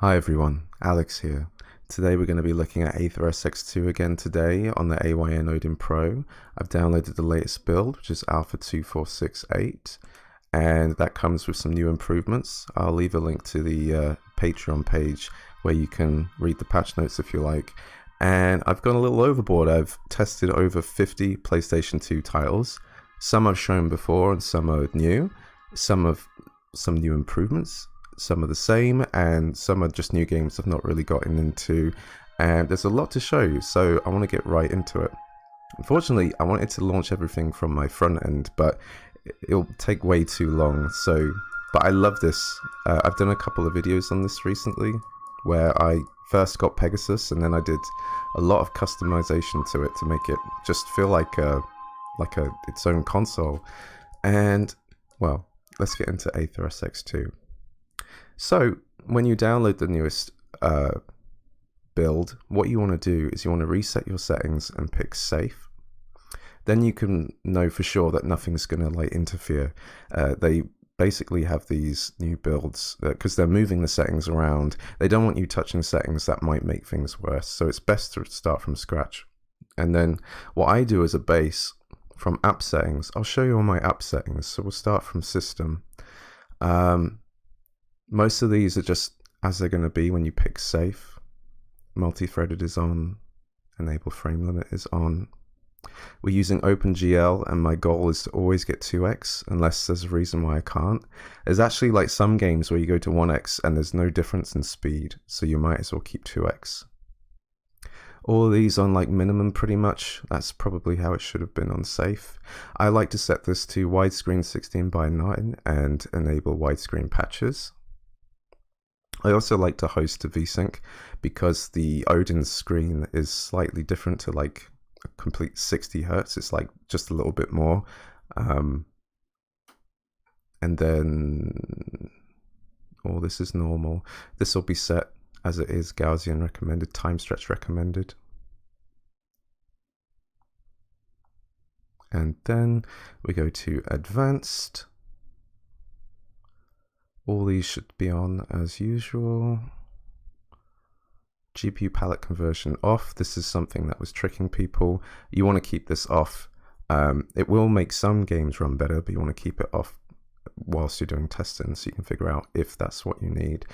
Hi everyone, Alex here. Today we're going to be looking at AetherSX2 again today on the AYN Odin Pro. I've downloaded the latest build, which is Alpha 2468, and that comes with some new improvements. I'll leave a link to the Patreon page where you can read the patch notes if you like. And I've gone a little overboard. I've tested over 50 PlayStation 2 titles. Some I've shown before and some are new. Some new improvements. Some are the same, and some are just new games I've not really gotten into, and there's a lot to show you, so I want to get right into it. Unfortunately, I wanted to launch everything from my front end, but it'll take way too long. But I love this. I've done a couple of videos on this recently, where I first got Pegasus, and then I did a lot of customization to it to make it just feel like its own console. And well, let's get into AetherSX2. So when you download the newest build, what you want to do is you want to reset your settings and pick safe. Then you can know for sure that nothing's going to interfere. They basically have these new builds because they're moving the settings around. They don't want you touching settings that might make things worse. So it's best to start from scratch. And then what I do as a base from app settings, I'll show you all my app settings. So we'll start from system. Most of these are just as they're going to be when you pick safe. Multi-threaded is on. Enable frame limit is on. We're using OpenGL, and my goal is to always get 2x unless there's a reason why I can't. There's actually some games where you go to 1x and there's no difference in speed, so you might as well keep 2x. All of these on minimum pretty much. That's probably how it should have been on safe. I like to set this to widescreen 16:9 and enable widescreen patches. I also like to host to VSync because the Odin screen is slightly different to a complete 60 Hertz. It's just a little bit more. And then all this is normal. This will be set as it is Gaussian recommended, time stretch recommended. And then we go to advanced. All these should be on as usual. GPU palette conversion off. This is something that was tricking people. You want to keep this off. It will make some games run better, but you want to keep it off whilst you're doing testing so you can figure out if that's what you need.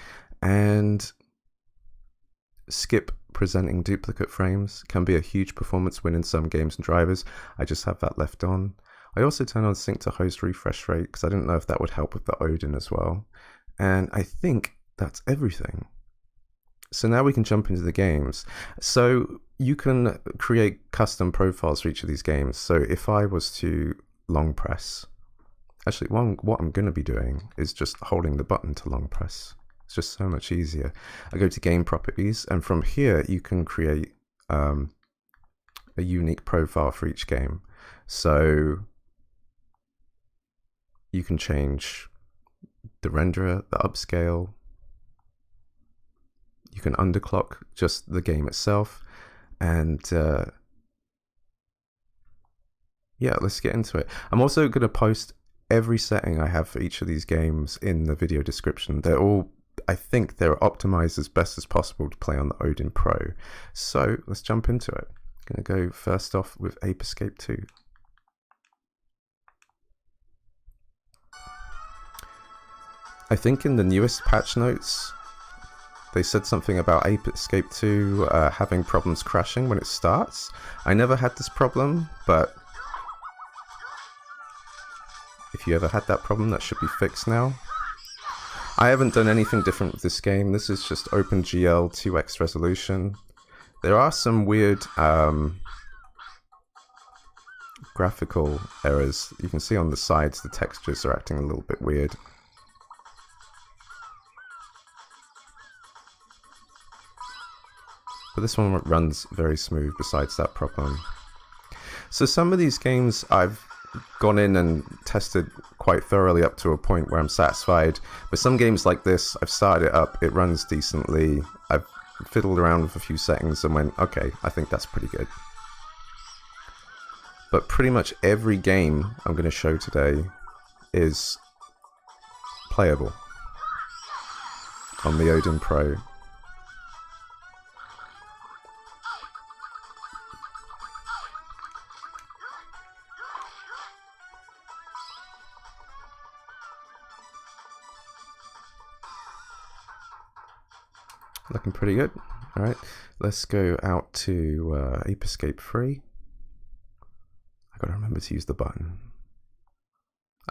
And skip presenting duplicate frames can be a huge performance win in some games and drivers. I just have that left on. I also turn on sync to host refresh rate because I didn't know if that would help with the Odin as well. And I think that's everything. So now we can jump into the games. So you can create custom profiles for each of these games. So if I was to long press, actually what I'm going to be doing is just holding the button to long press. It's just so much easier. I go to game properties, and from here you can create a unique profile for each game. So you can change the renderer, the upscale. You can underclock just the game itself. And yeah, let's get into it. I'm also going to post every setting I have for each of these games in the video description. They're all, I think they're optimized as best as possible to play on the Odin Pro. So let's jump into it. I'm going to go first off with Ape Escape 2. I think in the newest patch notes, they said something about Ape Escape 2 having problems crashing when it starts. I never had this problem, but if you ever had that problem, that should be fixed now. I haven't done anything different with this game. This is just OpenGL 2x resolution. There are some weird graphical errors. You can see on the sides the textures are acting a little bit weird. But this one runs very smooth besides that problem. So some of these games I've gone in and tested quite thoroughly up to a point where I'm satisfied. But some games like this, I've started it up, it runs decently. I've fiddled around with a few settings and went, okay, I think that's pretty good. But pretty much every game I'm going to show today is playable on the Odin Pro. Looking pretty good. Alright, let's go out to Ape Escape 3. I gotta remember to use the button.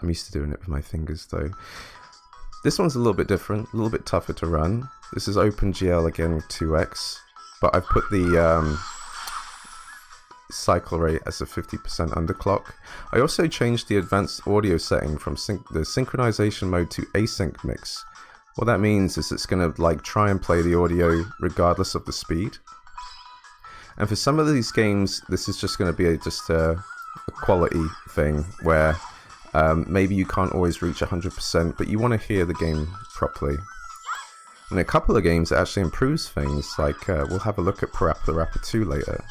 I'm used to doing it with my fingers though. This one's a little bit different, a little bit tougher to run. This is OpenGL again with 2x, but I've put the cycle rate as a 50% underclock. I also changed the advanced audio setting from the synchronization mode to async mix. What that means is it's going to like try and play the audio regardless of the speed. And for some of these games, this is just going to be just a quality thing where maybe you can't always reach 100%, but you want to hear the game properly. And a couple of games it actually improves things, like we'll have a look at Parappa the Rapper 2 later.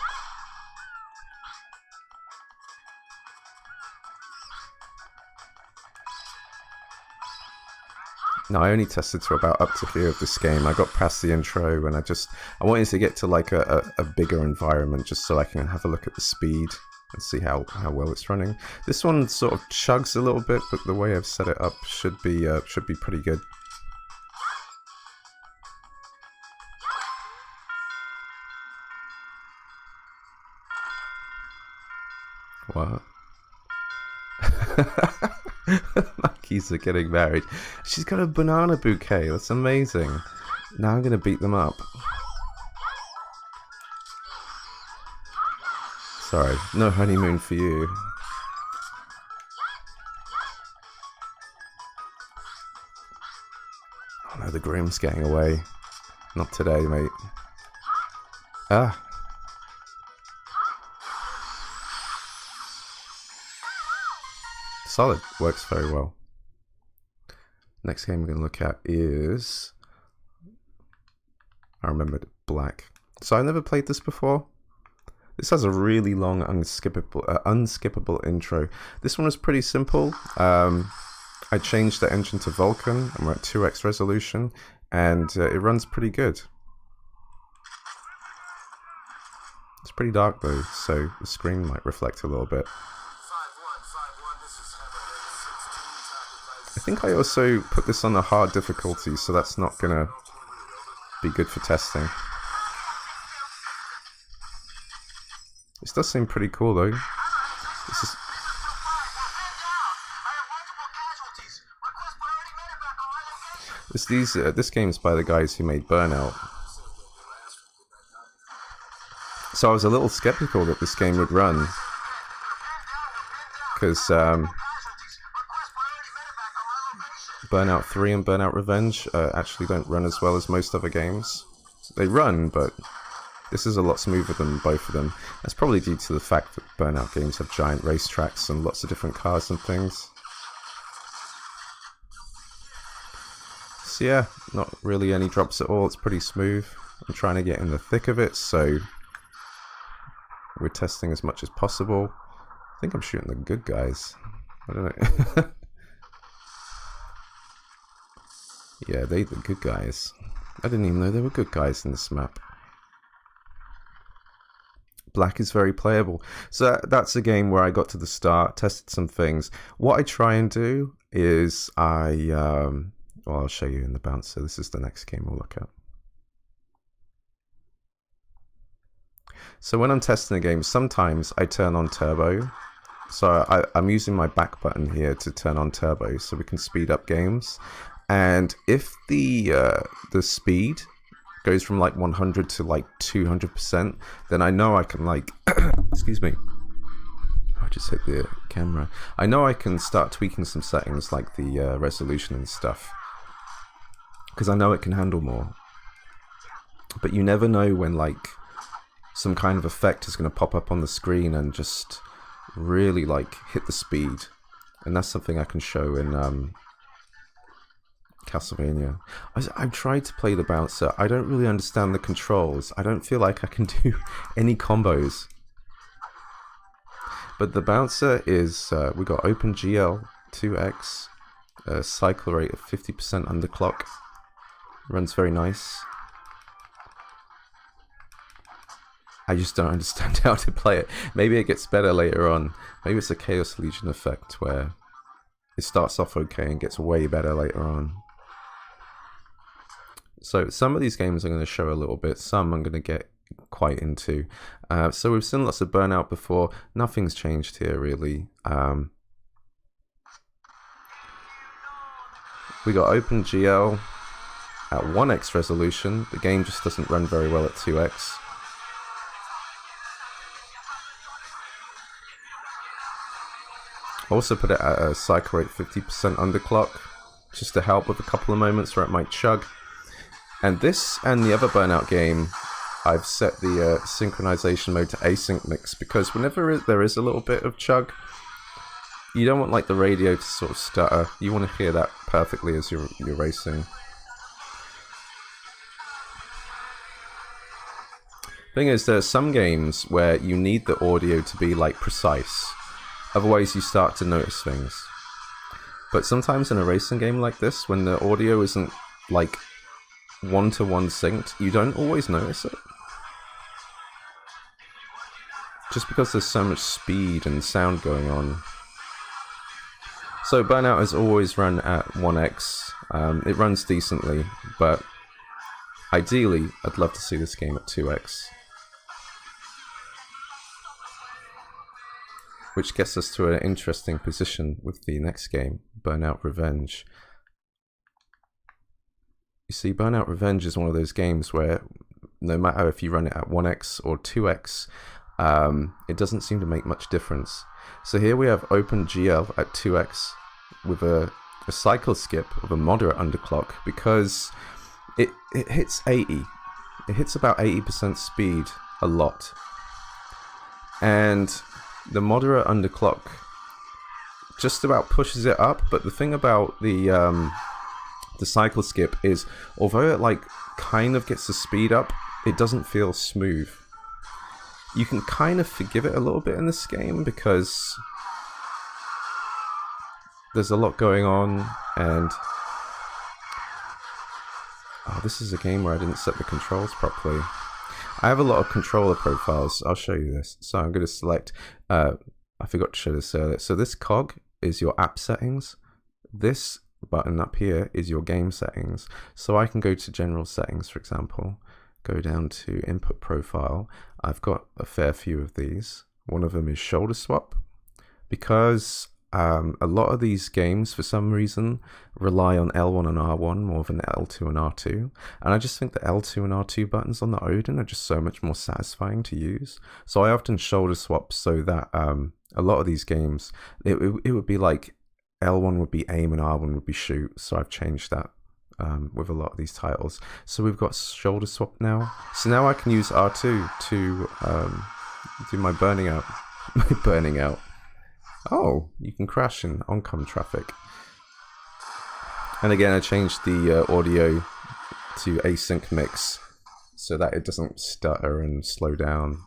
Now, I only tested to about up to here of this game. I got past the intro and I wanted to get to like a bigger environment just so I can have a look at the speed and see how well it's running. This one sort of chugs a little bit, but the way I've set it up should be pretty good. What? My keys are getting married. She's got a banana bouquet. That's amazing. Now I'm gonna beat them up. Sorry, no honeymoon for you. Oh no, the groom's getting away. Not today, mate. Ah. Solid. Works very well. Next game we're going to look at is... I remembered Black. So I never played this before. This has a really long, unskippable intro. This one was pretty simple. I changed the engine to Vulkan, and we're at 2x resolution, and it runs pretty good. It's pretty dark though, so the screen might reflect a little bit. I think I also put this on a hard difficulty, so that's not gonna be good for testing. This does seem pretty cool though. This game's by the guys who made Burnout. So I was a little skeptical that this game would run, because Burnout 3 and Burnout Revenge actually don't run as well as most other games. They run, but this is a lot smoother than both of them. That's probably due to the fact that Burnout games have giant racetracks and lots of different cars and things. So yeah, not really any drops at all. It's pretty smooth. I'm trying to get in the thick of it, so we're testing as much as possible. I think I'm shooting the good guys. I don't know. Yeah, they're the good guys. I didn't even know there were good guys in this map. Black is very playable. So that's a game where I got to the start, tested some things. What I try and do is well, I'll show you in the bouncer. This is the next game we'll look at. So when I'm testing a game, sometimes I turn on turbo. So I'm using my back button here to turn on turbo so we can speed up games. And if the speed goes from like 100 to like 200%, then I know I can like, excuse me, I just hit the camera. I know I can start tweaking some settings like the resolution and stuff, because I know it can handle more. But you never know when like some kind of effect is going to pop up on the screen and just really like hit the speed. And that's something I can show in Castlevania. I've tried to play the bouncer. I don't really understand the controls. I don't feel like I can do any combos. But the bouncer is, we got OpenGL 2x, cycle rate of 50% underclock. Runs very nice. I just don't understand how to play it. Maybe it gets better later on. Maybe it's a Chaos Legion effect where it starts off okay and gets way better later on. So some of these games I'm going to show a little bit, some I'm going to get quite into. So we've seen lots of Burnout before. Nothing's changed here really. We got OpenGL at 1x resolution. The game just doesn't run very well at 2x. Also put it at a cycle rate 50% underclock, just to help with a couple of moments where it might chug. And this and the other Burnout game, I've set the synchronization mode to async mix, because whenever there is a little bit of chug, you don't want like the radio to sort of stutter. You want to hear that perfectly as you're racing. Thing is, there are some games where you need the audio to be like precise, otherwise you start to notice things. But sometimes in a racing game like this, when the audio isn't like one-to-one synced, you don't always notice it. Just because there's so much speed and sound going on. So Burnout has always run at 1x. It runs decently, but ideally I'd love to see this game at 2x. Which gets us to an interesting position with the next game, Burnout Revenge. You see, Burnout Revenge is one of those games where no matter if you run it at 1x or 2x, it doesn't seem to make much difference. So here we have OpenGL at 2x with a cycle skip of a moderate underclock, because it hits 80. It hits about 80% speed a lot. And the moderate underclock just about pushes it up, but the thing about the cycle skip is, although it like kind of gets the speed up, it doesn't feel smooth. You can kind of forgive it a little bit in this game because there's a lot going on, and oh, this is a game where I didn't set the controls properly. I have a lot of controller profiles. I'll show you this. So I'm going to select, I forgot to show this earlier. So this cog is your app settings. This button up here is your game settings. So I can go to general settings, for example, go down to input profile. I've got a fair few of these. One of them is shoulder swap, because a lot of these games, for some reason, rely on L1 and R1 more than L2 and R2. And I just think the L2 and R2 buttons on the Odin are just so much more satisfying to use. So I often shoulder swap so that a lot of these games, it would be like L1 would be aim and R1 would be shoot. So I've changed that with a lot of these titles. So we've got shoulder swap now. So now I can use R2 to do my burning out. My burning out. Oh, you can crash in oncoming traffic. And again, I changed the audio to async mix so that it doesn't stutter and slow down.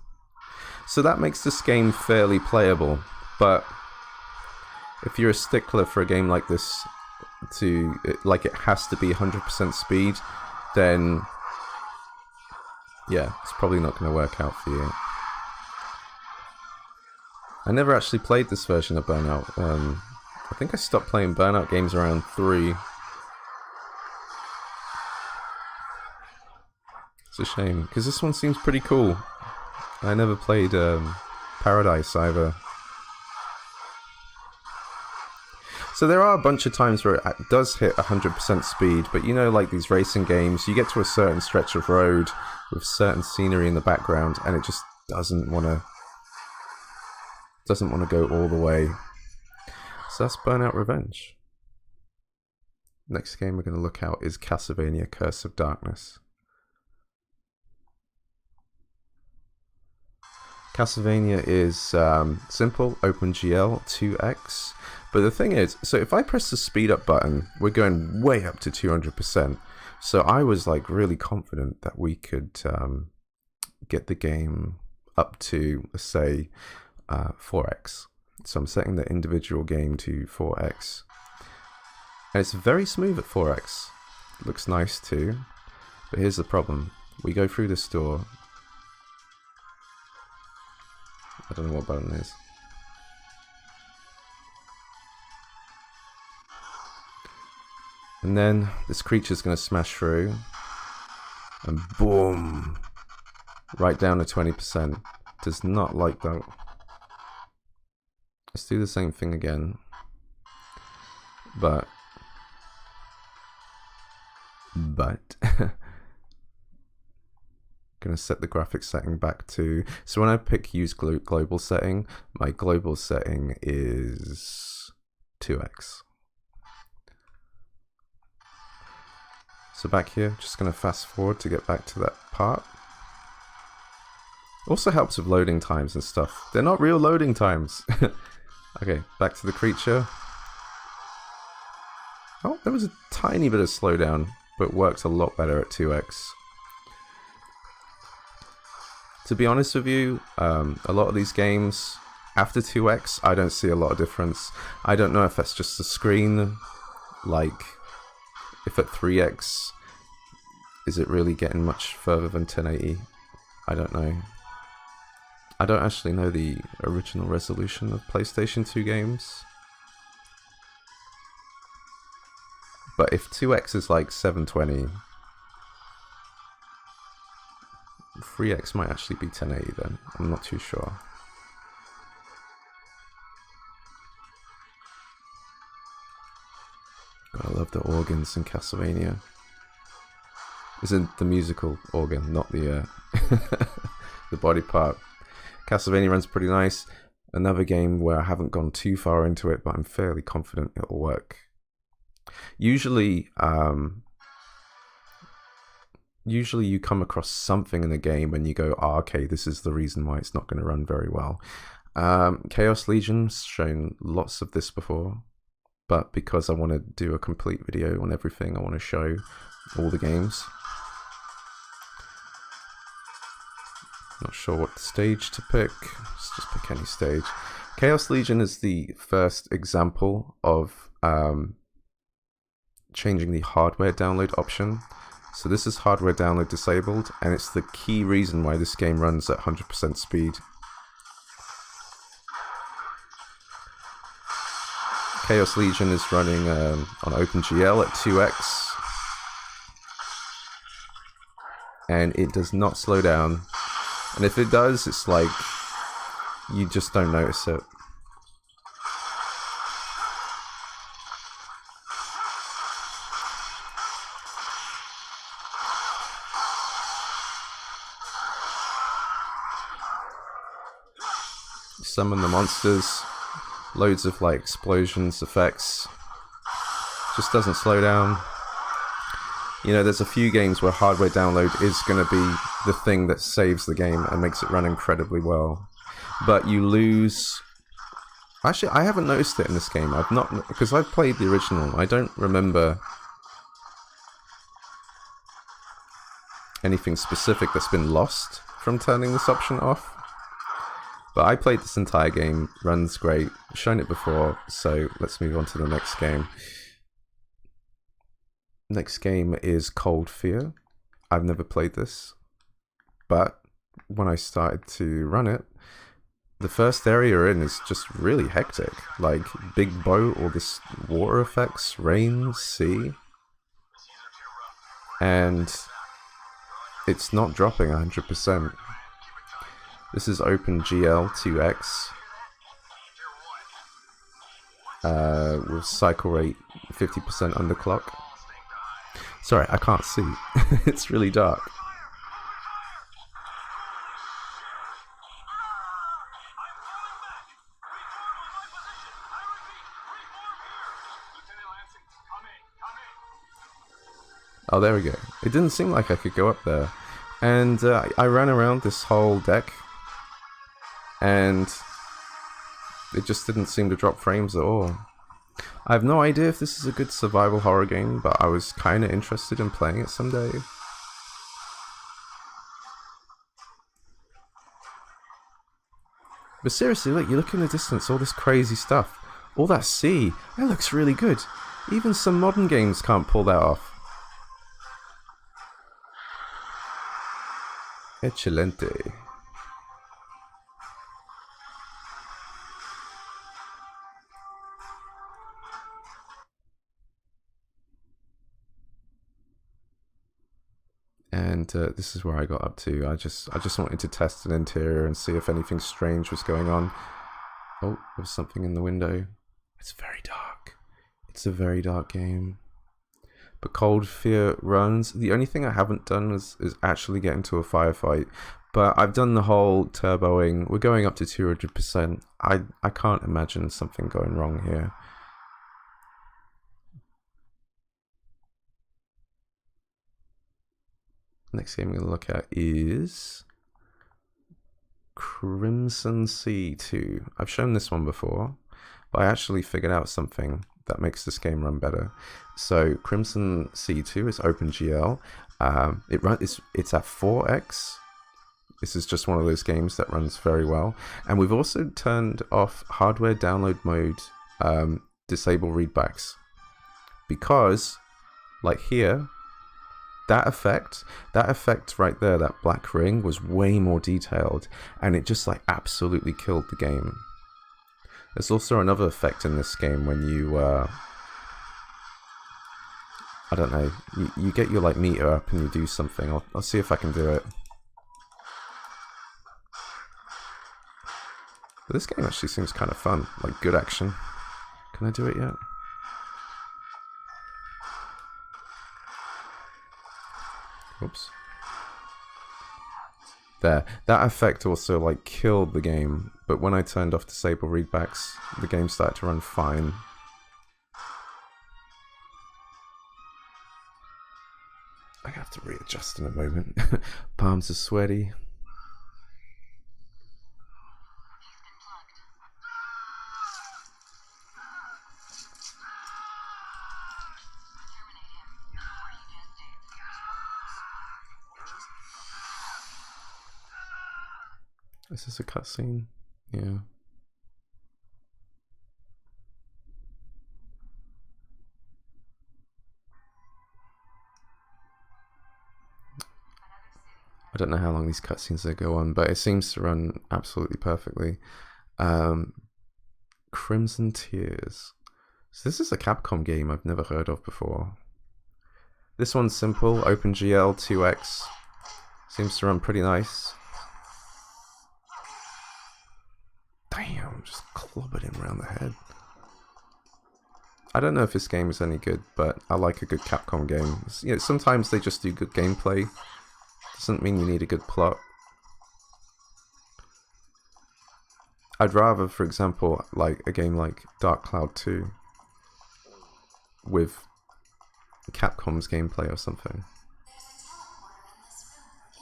So that makes this game fairly playable, but if you're a stickler for a game like this, like it has to be 100% speed, then yeah, it's probably not going to work out for you. I never actually played this version of Burnout. I think I stopped playing Burnout games around 3. It's a shame, because this one seems pretty cool. I never played Paradise either. So there are a bunch of times where it does hit 100% speed, but you know, like these racing games, you get to a certain stretch of road with certain scenery in the background, and it just doesn't want to go all the way. So that's Burnout Revenge. Next game we're going to look at is Castlevania Curse of Darkness. Castlevania is simple, OpenGL, 2x. But the thing is, so if I press the speed up button, we're going way up to 200%. So I was like really confident that we could get the game up to, let's say, 4x. So I'm setting the individual game to 4x. And it's very smooth at 4x. Looks nice too. But here's the problem. We go through this door. I don't know what button it is. And then this creature's going to smash through. And boom! Right down to 20%. Does not like that. Let's do the same thing again. But gonna set the graphics setting back to, so when I pick use global setting, my global setting is 2x. So back here, just gonna fast forward to get back to that part. Also helps with loading times and stuff. They're not real loading times. Okay, back to the creature. Oh, there was a tiny bit of slowdown, but worked a lot better at 2x. To be honest with you, a lot of these games, after 2x, I don't see a lot of difference. I don't know if that's just the screen, like, if at 3x, is it really getting much further than 1080? I don't know. I don't actually know the original resolution of PlayStation 2 games. But if 2x is like 720, 3x might actually be 1080 then. I'm not too sure. I love the organs in Castlevania. Isn't the musical organ, not the the body part. Castlevania runs pretty nice. Another game where I haven't gone too far into it, but I'm fairly confident it'll work. Usually you come across something in the game and you go, oh, okay, this is the reason why it's not going to run very well. Chaos Legion's shown lots of this before, but because I want to do a complete video on everything, I want to show all the games. Not sure what stage to pick. Let's just pick any stage. Chaos Legion is the first example of changing the hardware download option. So this is hardware download disabled, and it's the key reason why this game runs at 100% speed. Chaos Legion is running on OpenGL at 2x, and it does not slow down. And if it does, it's like you just don't notice it. Summon the monsters, loads of like explosions, effects, just doesn't slow down. You know, there's a few games where hardware download is going to be the thing that saves the game and makes it run incredibly well. But you lose... Actually, I haven't noticed it in this game. I've not... Because I've played the original. I don't remember anything specific that's been lost from turning this option off. But I played this entire game. Runs great. I've shown it before. So let's move on to the next game. Next game is Cold Fear. I've never played this, but when I started to run it, the first area you're in is just really hectic. Like, big boat, all this water effects, rain, sea, and it's not dropping 100%. This is OpenGL 2x with cycle rate 50% underclock. Sorry, I can't see. It's really dark. Oh, there we go. It didn't seem like I could go up there. And I ran around this whole deck, and it just didn't seem to drop frames at all. I have no idea if this is a good survival horror game, but I was kind of interested in playing it someday. But seriously, look, you look in the distance, all this crazy stuff. All that sea, that looks really good. Even some modern games can't pull that off. Excelente. And this is where I got up to. I just wanted to test an interior and see if anything strange was going on. Oh, there's something in the window. It's very dark. It's a very dark game. But Cold Fear runs. The only thing I haven't done is actually get into a firefight. But I've done the whole turboing. We're going up to 200%. I can't imagine something going wrong here. Next game I'm going to look at is Crimson Sea 2. I've shown this one before, but I actually figured out something that makes this game run better. So Crimson Sea 2 is OpenGL. It's at 4x. This is just one of those games that runs very well. And we've also turned off hardware download mode, disable readbacks, because like here, that effect right there, that black ring, was way more detailed, and it just like absolutely killed the game. There's also another effect in this game when you, I don't know, you get your like meter up and you do something. I'll see if I can do it. But this game actually seems kind of fun, like good action. Can I do it yet? Oops. There. That effect also like killed the game, but when I turned off disable readbacks, the game started to run fine. I have to readjust in a moment. Palms are sweaty. Is this a cutscene? Yeah. I don't know how long these cutscenes they go on, but it seems to run absolutely perfectly. Crimson Tears. So this is a Capcom game I've never heard of before. This one's simple, OpenGL 2x. Seems to run pretty nice. Damn, just clobbered him around the head. I don't know if this game is any good, but I like a good Capcom game. You know, sometimes they just do good gameplay. Doesn't mean you need a good plot. I'd rather, for example, like a game like Dark Cloud 2 with Capcom's gameplay or something.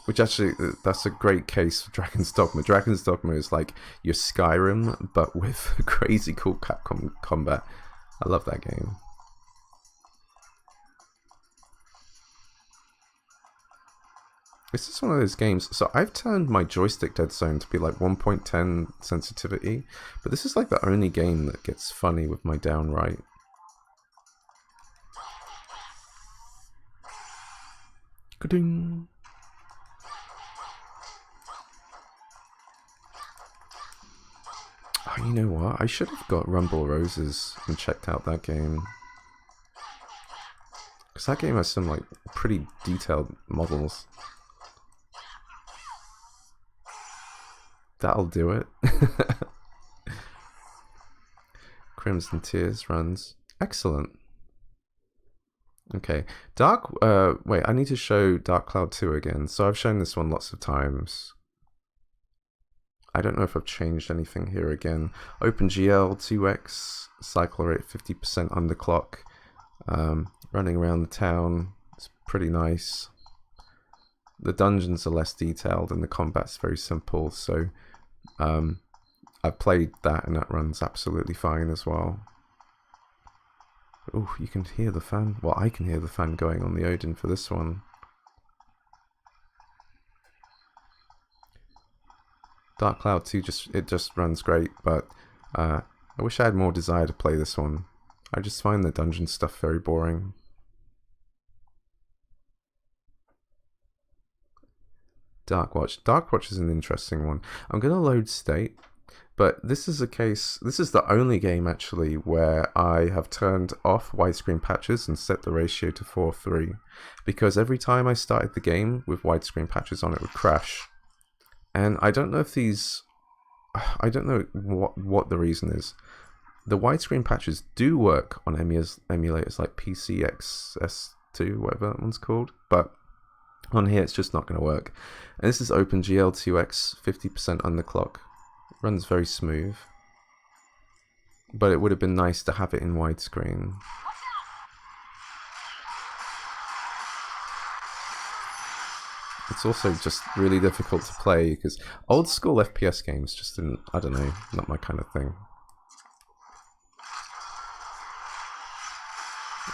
Which actually, that's a great case for Dragon's Dogma. Dragon's Dogma is like your Skyrim, but with crazy cool Capcom combat. I love that game. This is one of those games. So I've turned my joystick dead zone to be like 1.10 sensitivity, but this is like the only game that gets funny with my down right. Ka-ding. Oh, you know what? I should have got Rumble Roses and checked out that game. Because that game has some like pretty detailed models. That'll do it. Crimson Tears runs. Excellent. Okay. Wait, I need to show Dark Cloud 2 again. So I've shown this one lots of times. I don't know if I've changed anything here again. OpenGL 2x, cycle rate 50% underclock. Running around the town. It's pretty nice. The dungeons are less detailed and the combat's very simple, so I've played that and that runs absolutely fine as well. Oh, you can hear the fan. Well, I can hear the fan going on the Odin for this one. Dark Cloud 2 just runs great, but I wish I had more desire to play this one. I just find the dungeon stuff very boring. Darkwatch. Darkwatch is an interesting one. I'm going to load state But this is the only game actually where I have turned off widescreen patches and set the ratio to 4:3, because every time I started the game with widescreen patches on, it would crash. And I don't know if I don't know what the reason is. The widescreen patches do work on emulators like PCXS2, whatever that one's called, but on here it's just not going to work. And this is OpenGL2X, 50% underclock. Runs very smooth, but it would have been nice to have it in widescreen. It's also just really difficult to play because old school FPS games just didn't, I don't know, not my kind of thing.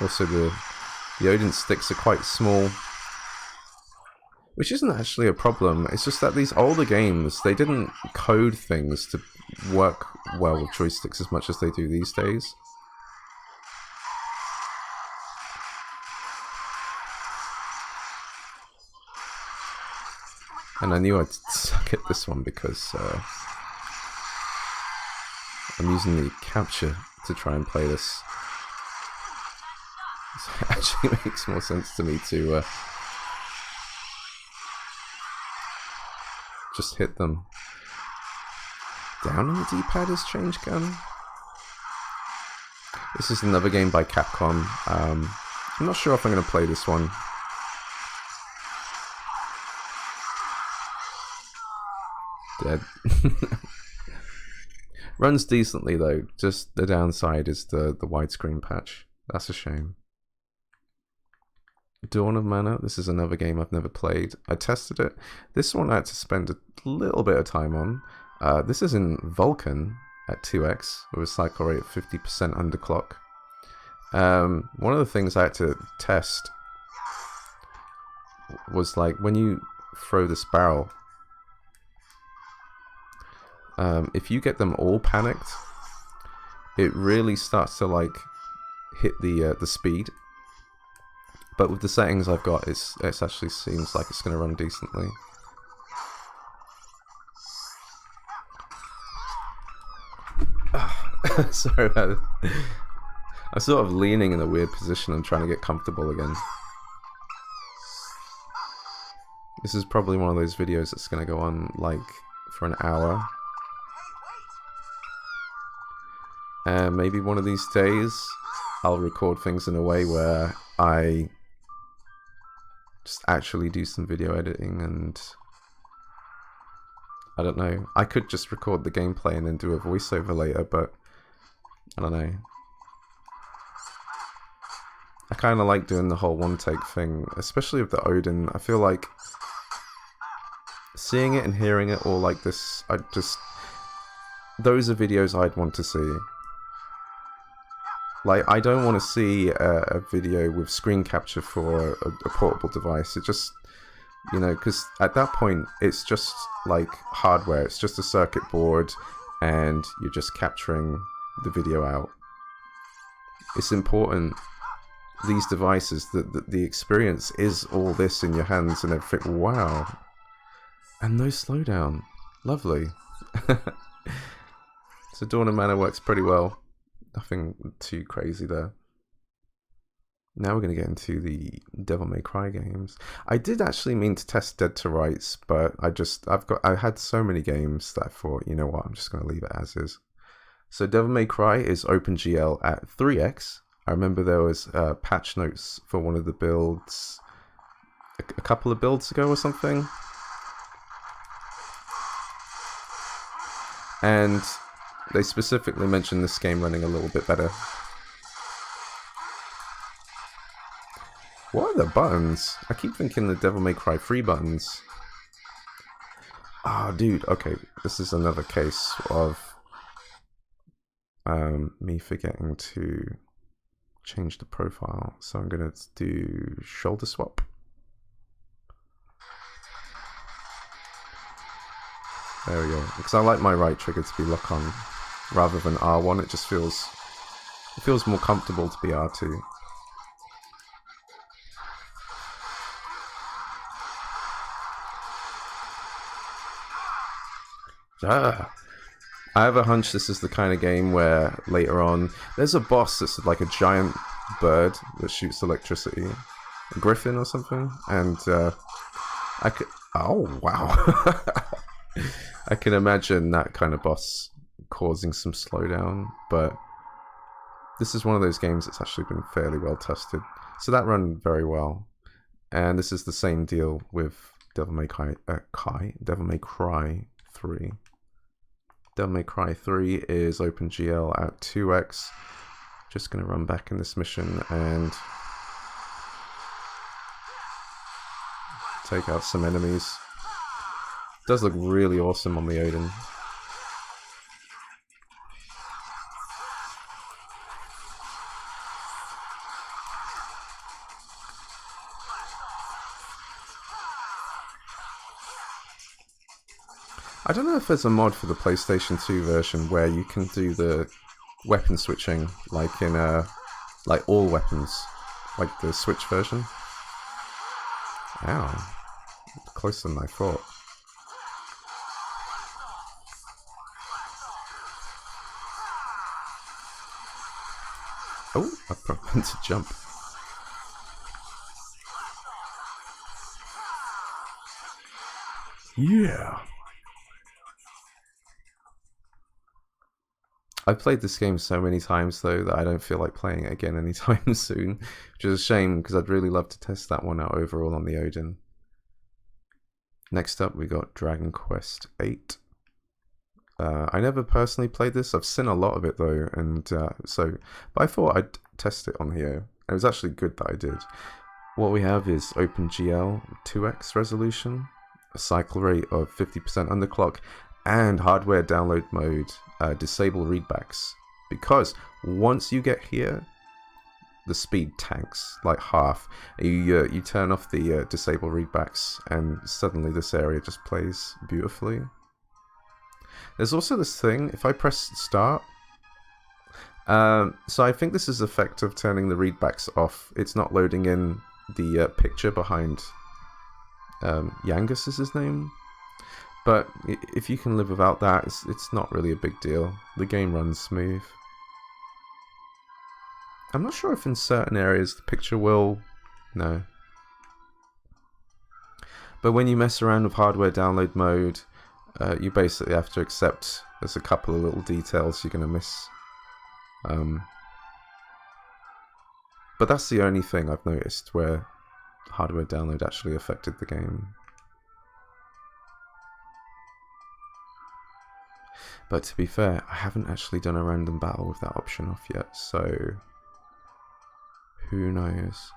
Also the Odin sticks are quite small, which isn't actually a problem. It's just that these older games, they didn't code things to work well with joysticks as much as they do these days. And I knew I'd suck at this one because I'm using the capture to try and play this. So it actually makes more sense to me to just hit them. Down on the D-pad is change gun. This is another game by Capcom. I'm not sure if I'm going to play this one. Dead. Runs decently though. Just the downside is the widescreen patch. That's a shame. Dawn of Mana. This is another game I've never played. I tested it. This one I had to spend a little bit of time on. This is in Vulkan at 2x with a cycle rate of 50% underclock. One of the things I had to test was like when you throw this barrel, if you get them all panicked, it really starts to like hit the speed. But with the settings I've got, it actually seems like it's going to run decently. Sorry about it. I'm sort of leaning in a weird position and trying to get comfortable again. This is probably one of those videos that's going to go on like for an hour. And maybe one of these days I'll record things in a way where I just actually do some video editing, and I don't know. I could just record the gameplay and then do a voiceover later, but I don't know. I kind of like doing the whole one-take thing, especially with the Odin. I feel like seeing it and hearing it all like this, those are videos I'd want to see. Like, I don't want to see a video with screen capture for a portable device. It just, you know, because at that point, it's just like hardware. It's just a circuit board, and you're just capturing the video out. It's important, these devices, that the experience is all this in your hands and everything. Wow. And no slowdown. Lovely. So Dawn of Mana works pretty well. Nothing too crazy there. Now we're going to get into the Devil May Cry games. I did actually mean to test Dead to Rights, but I had so many games that I thought, you know what, I'm just going to leave it as is. So Devil May Cry is OpenGL at 3x. I remember there was patch notes for one of the builds a couple of builds ago or something. And they specifically mentioned this game running a little bit better. What are the buttons? I keep thinking the Devil May Cry 3 buttons. Ah, oh, dude, okay. This is another case of me forgetting to change the profile. So I'm going to do shoulder swap. There we go. Because I like my right trigger to be lock on rather than R1. It just feels more comfortable to be R2. Ah. I have a hunch this is the kind of game where later on there's a boss that's like a giant bird that shoots electricity, a griffin or something, and I could. Oh wow! I can imagine that kind of boss causing some slowdown, but this is one of those games that's actually been fairly well tested, so that ran very well. And this is the same deal with Devil May Cry 3. Devil May Cry 3 is OpenGL at 2x. Just going to run back in this mission and take out some enemies. It does look really awesome on the Odin. I don't know if there's a mod for the PlayStation 2 version where you can do the weapon switching, like in like all weapons, like the Switch version. Ow, closer than I thought. Oh, I meant to jump. Yeah. I've played this game so many times though that I don't feel like playing it again anytime soon, which is a shame because I'd really love to test that one out overall on the Odin. Next up we got Dragon Quest VIII. I never personally played this. I've seen a lot of it though, and but I thought I'd test it on here. It was actually good that I did. What we have is OpenGL 2x resolution, a cycle rate of 50% underclock, and hardware download mode. Disable readbacks, because once you get here the speed tanks like half. You turn off the disable readbacks and suddenly this area just plays beautifully. There's also this thing, if I press start, so I think this is the effect of turning the readbacks off. It's not loading in the picture behind Yangus is his name. But if you can live without that, it's not really a big deal. The game runs smooth. I'm not sure if in certain areas the picture will... No. But when you mess around with hardware download mode, you basically have to accept there's a couple of little details you're going to miss. But that's the only thing I've noticed where hardware download actually affected the game. But to be fair, I haven't actually done a random battle with that option off yet, so who knows.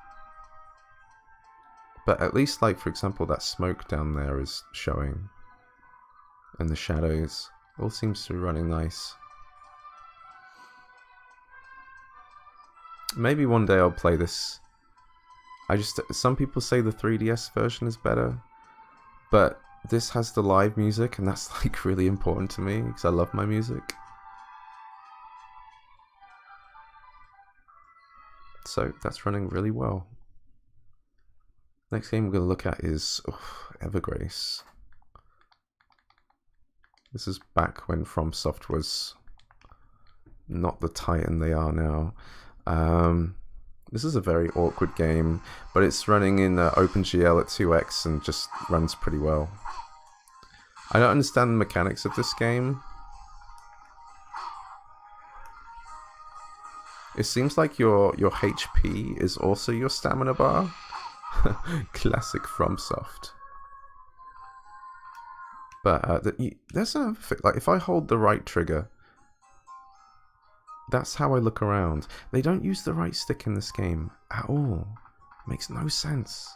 But at least, like, for example, that smoke down there is showing, and the shadows, all seems to be running nice. Maybe one day I'll play this. Some people say the 3DS version is better, but this has the live music, and that's like really important to me because I love my music. So that's running really well. Next game we're going to look at is Evergrace. This is back when FromSoft was not the titan they are now. This is a very awkward game, but it's running in OpenGL at 2x and just runs pretty well. I don't understand the mechanics of this game. It seems like your HP is also your stamina bar. Classic FromSoft. But there's a like if I hold the right trigger, that's how I look around. They don't use the right stick in this game at all. Makes no sense.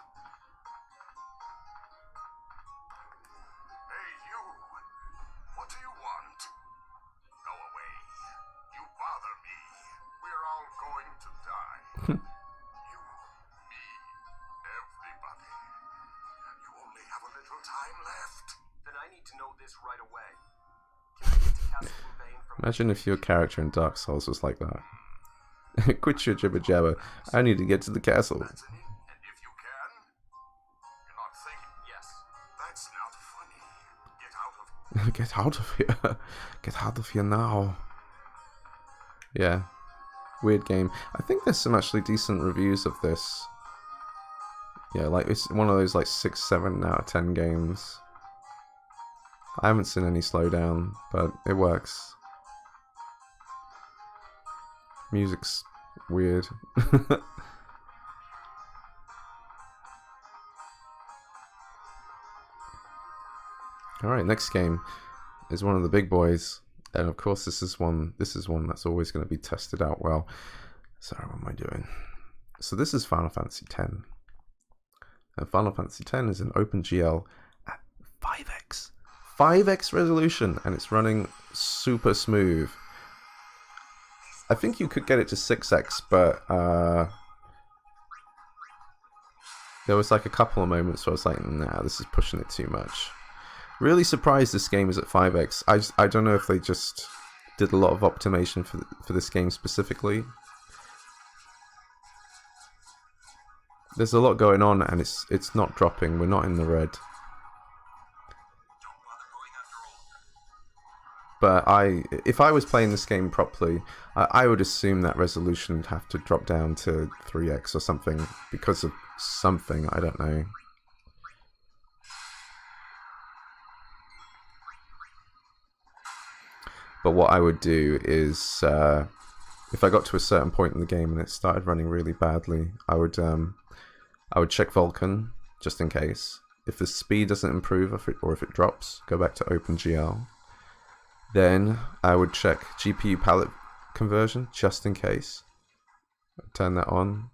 Hey you! What do you want? Go away. You bother me. We're all going to die. You, me, everybody. You only have a little time left. Then I need to know this right away. Can I get to Castlevania from... Imagine if your character in Dark Souls was like that. Quit your jibber jabber. I need to get to the castle. And if you can, you're not thinking. Yes. That's not funny. Get out of Get out of here. Get out of here now. Yeah. Weird game. I think there's some actually decent reviews of this. Yeah, like it's one of those like 6, 7 out of 10 games. I haven't seen any slowdown, but it works. Music's weird. Alright, next game is one of the big boys. And of course this is one that's always going to be tested out well. Sorry, what am I doing? So this is Final Fantasy X. And Final Fantasy X is an OpenGL at 5x. 5x resolution, and it's running super smooth. I think you could get it to 6x, but there was like a couple of moments where I was like, nah, this is pushing it too much. Really surprised this game is at 5x. I don't know if they just did a lot of optimization for this game specifically. There's a lot going on, and it's not dropping. We're not in the red. But if I was playing this game properly, I would assume that resolution would have to drop down to 3x or something because of something, I don't know. But what I would do is, if I got to a certain point in the game and it started running really badly, I would check Vulkan just in case. If the speed doesn't improve or if it drops, go back to OpenGL. Then I would check GPU palette conversion just in case. Turn that on.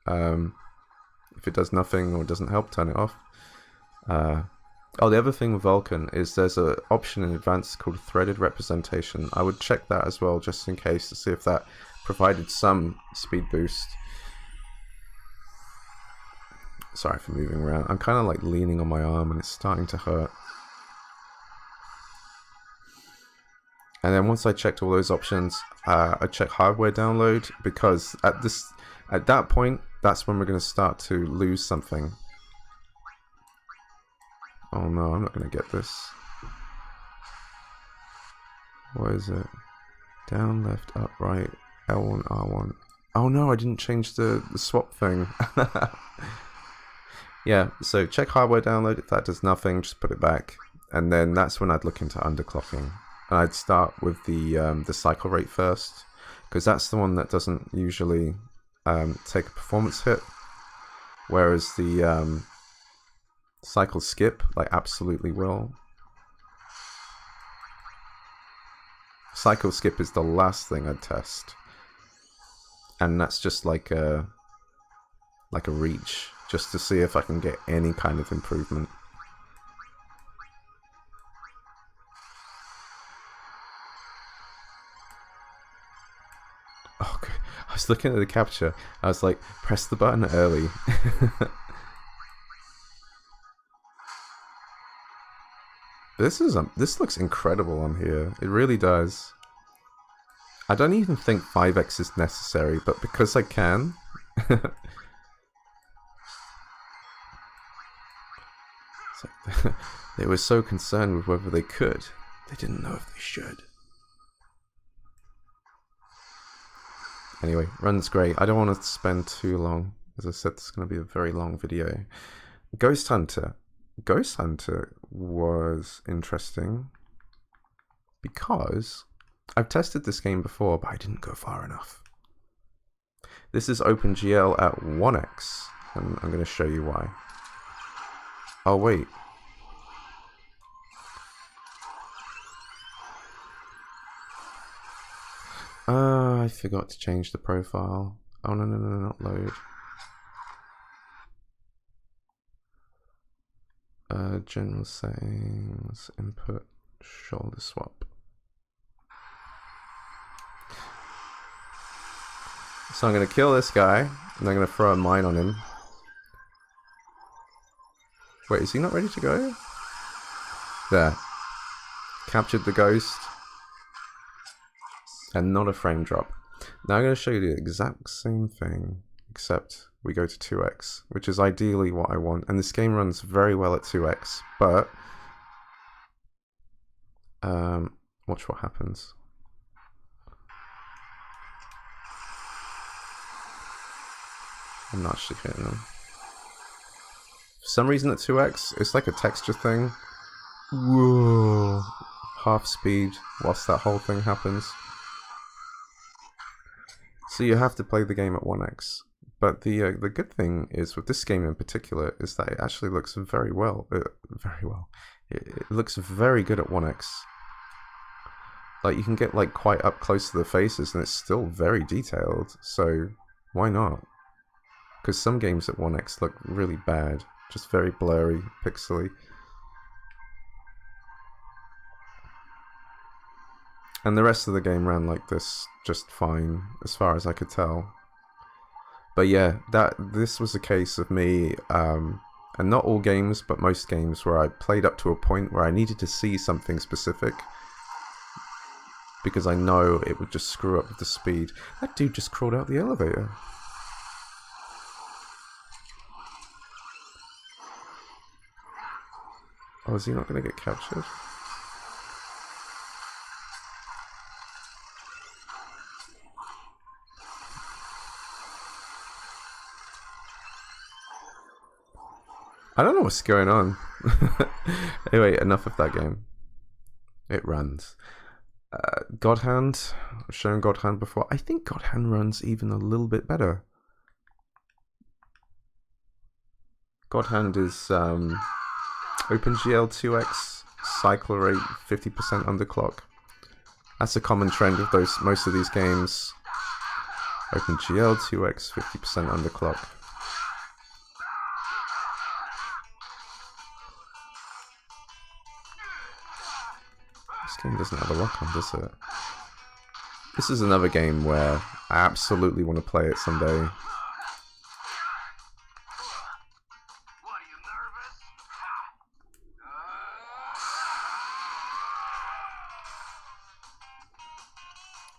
If it does nothing or doesn't help, turn it off. Oh, the other thing with Vulkan is there's an option in advanced called threaded representation. I would check that as well just in case to see if that provided some speed boost. Sorry for moving around. I'm kind of like leaning on my arm and it's starting to hurt. And then once I checked all those options, I check hardware download, because at that point, that's when we're going to start to lose something. Oh no, I'm not going to get this. What is it? Down, left, up, right, L1, R1. Oh no, I didn't change the swap thing. Yeah, so check hardware download. If that does nothing, just put it back. And then that's when I'd look into underclocking. And I'd start with the cycle rate first, because that's the one that doesn't usually take a performance hit, whereas the cycle skip like absolutely will. Cycle skip is the last thing I'd test, and that's just like a reach, just to see if I can get any kind of improvement. Oh, okay. I was looking at the capture. I was like, press the button early. This looks incredible on here. It really does. I don't even think 5x is necessary, but because I can. It's like they were so concerned with whether they could. They didn't know if they should. Anyway, runs great. I don't want to spend too long. As I said, this is going to be a very long video. Ghosthunter. Ghosthunter was interesting because I've tested this game before, but I didn't go far enough. This is OpenGL at 1x, and I'm going to show you why. Oh, wait. I forgot to change the profile. Oh, no, not load. General settings, input, shoulder swap. So I'm going to kill this guy, and I'm going to throw a mine on him. Wait, is he not ready to go? There. Captured the ghost. And not a frame drop. Now I'm going to show you the exact same thing, except we go to 2x, which is ideally what I want. And this game runs very well at 2x, but Watch what happens. I'm not actually hitting them. For some reason at 2x, it's like a texture thing. Whoa. Half speed whilst that whole thing happens. So you have to play the game at 1x. But the good thing is with this game in particular is that it actually looks very well. It looks very good at 1x. Like you can get like quite up close to the faces and it's still very detailed. So why not? Because some games at 1x look really bad. Just very blurry, pixely. And the rest of the game ran like this just fine, as far as I could tell. But yeah, this was a case of me, and not all games, but most games, where I played up to a point where I needed to see something specific. Because I know it would just screw up with the speed. That dude just crawled out the elevator. Oh, is he not going to get captured? I don't know what's going on. Anyway, enough of that game. It runs. Godhand. I've shown Godhand before. I think Godhand runs even a little bit better. Godhand is OpenGL 2x, cycle rate 50% underclock. That's a common trend with most of these games. OpenGL 2x, 50% underclock. This game doesn't have a lock on, does it? This is another game where I absolutely want to play it someday.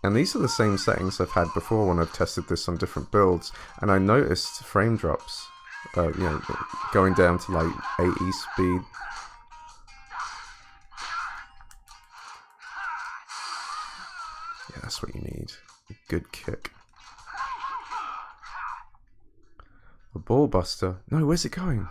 And these are the same settings I've had before when I've tested this on different builds, and I noticed frame drops, you know, going down to like 80 speed. Yeah, that's what you need. A good kick. A ball buster. No, where's it going?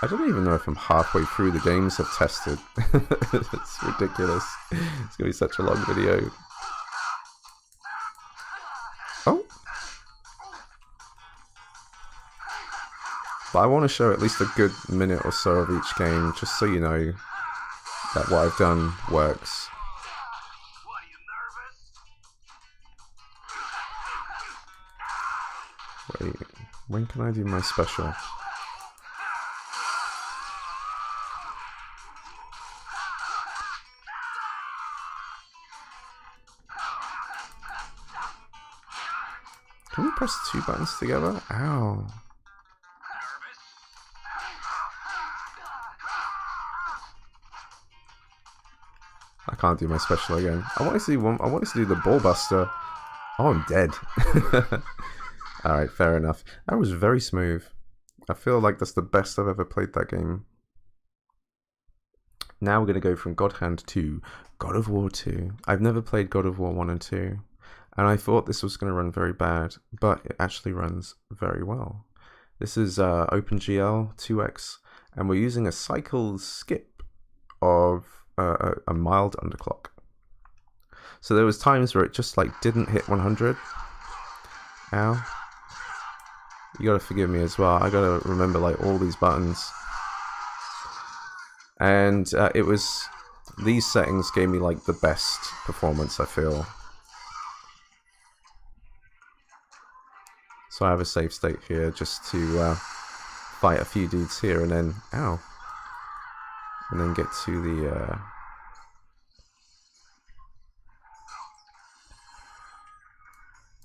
I don't even know if I'm halfway through the games I've tested. It's ridiculous. It's gonna be such a long video. Oh! But I want to show at least a good minute or so of each game, just so you know that what I've done works. Wait, when can I do my special? Can we press two buttons together? Ow. I can't do my special again. I wanted to do the ball buster. Oh, I'm dead. Alright, fair enough. That was very smooth. I feel like that's the best I've ever played that game. Now we're going to go from Godhand to God of War 2. I've never played God of War 1 and 2. And I thought this was going to run very bad, but it actually runs very well. This is OpenGL 2x, and we're using a cycle skip of a mild underclock. So there was times where it just like didn't hit 100. Ow. You gotta forgive me as well. I gotta remember like all these buttons. And it was, these settings gave me like the best performance, I feel. So I have a save state here just to fight a few dudes here and then, ow, and then get to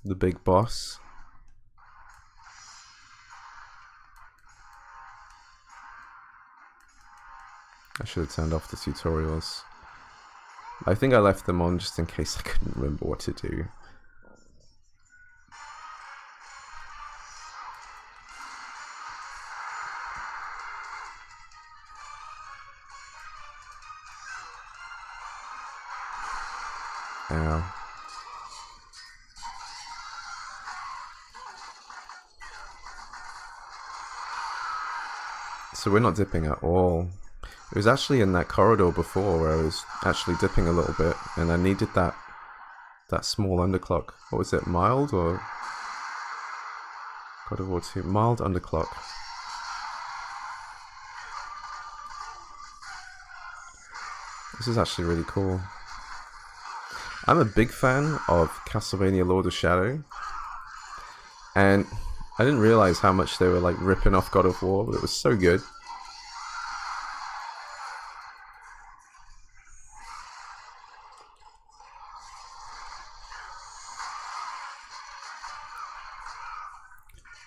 the big boss. I should have turned off the tutorials. I think I left them on just in case I couldn't remember what to do. So we're not dipping at all. It was actually in that corridor before where I was actually dipping a little bit, and I needed that small underclock. What was it, mild or God of War 2? Mild underclock. This is actually really cool. I'm a big fan of Castlevania Lord of Shadow, and I didn't realize how much they were like ripping off God of War, but it was so good.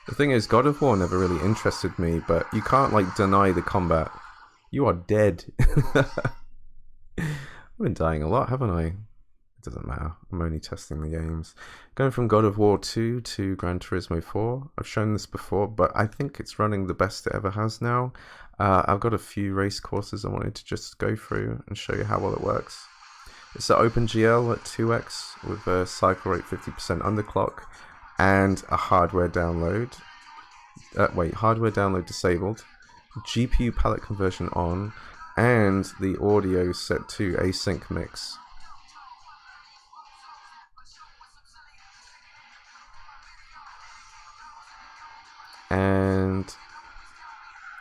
The thing is, God of War never really interested me, but you can't like deny the combat. You are dead. I've been dying a lot, haven't I? It doesn't matter. I'm only testing the games. Going from God of War 2 to Gran Turismo 4. I've shown this before, but I think it's running the best it ever has now. I've got a few race courses I wanted to just go through and show you how well it works. It's an OpenGL at 2x with a cycle rate 50% underclock and a hardware download. Hardware download disabled. GPU palette conversion on, and the audio set to async mix. And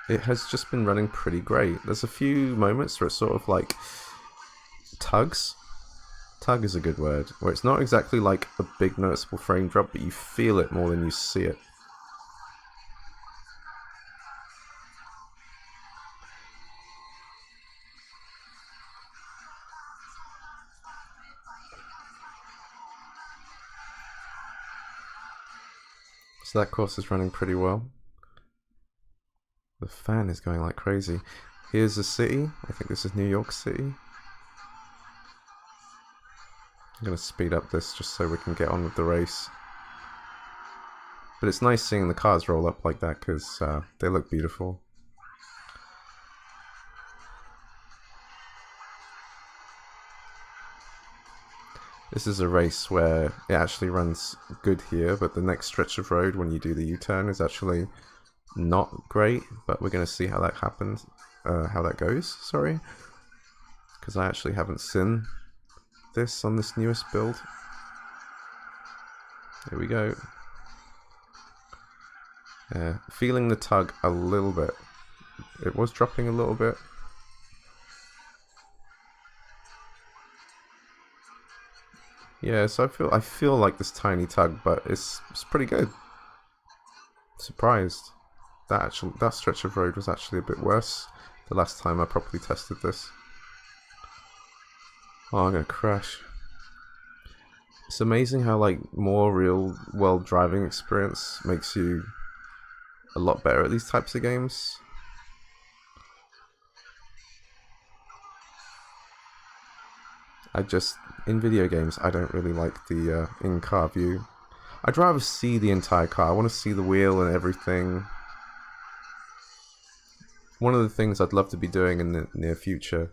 it has just been running pretty great. There's a few moments where it's sort of like tugs. Tug is a good word. Where it's not exactly like a big noticeable frame drop, but you feel it more than you see it. So that course is running pretty well. The fan is going like crazy. Here's the city. I think this is New York City. I'm going to speed up this just so we can get on with the race. But it's nice seeing the cars roll up like that because they look beautiful. This is a race where it actually runs good here, but the next stretch of road when you do the U-turn is actually not great, but we're going to see how that happens, how that goes, sorry, because I actually haven't seen this on this newest build. Here we go. Feeling the tug a little bit. It was dropping a little bit. Yeah, so I feel like this tiny tug, but it's pretty good. Surprised. That stretch of road was actually a bit worse the last time I properly tested this. Oh, I'm gonna crash. It's amazing how like more real world driving experience makes you a lot better at these types of games. In video games, I don't really like the in-car view. I'd rather see the entire car. I want to see the wheel and everything. One of the things I'd love to be doing in the near future,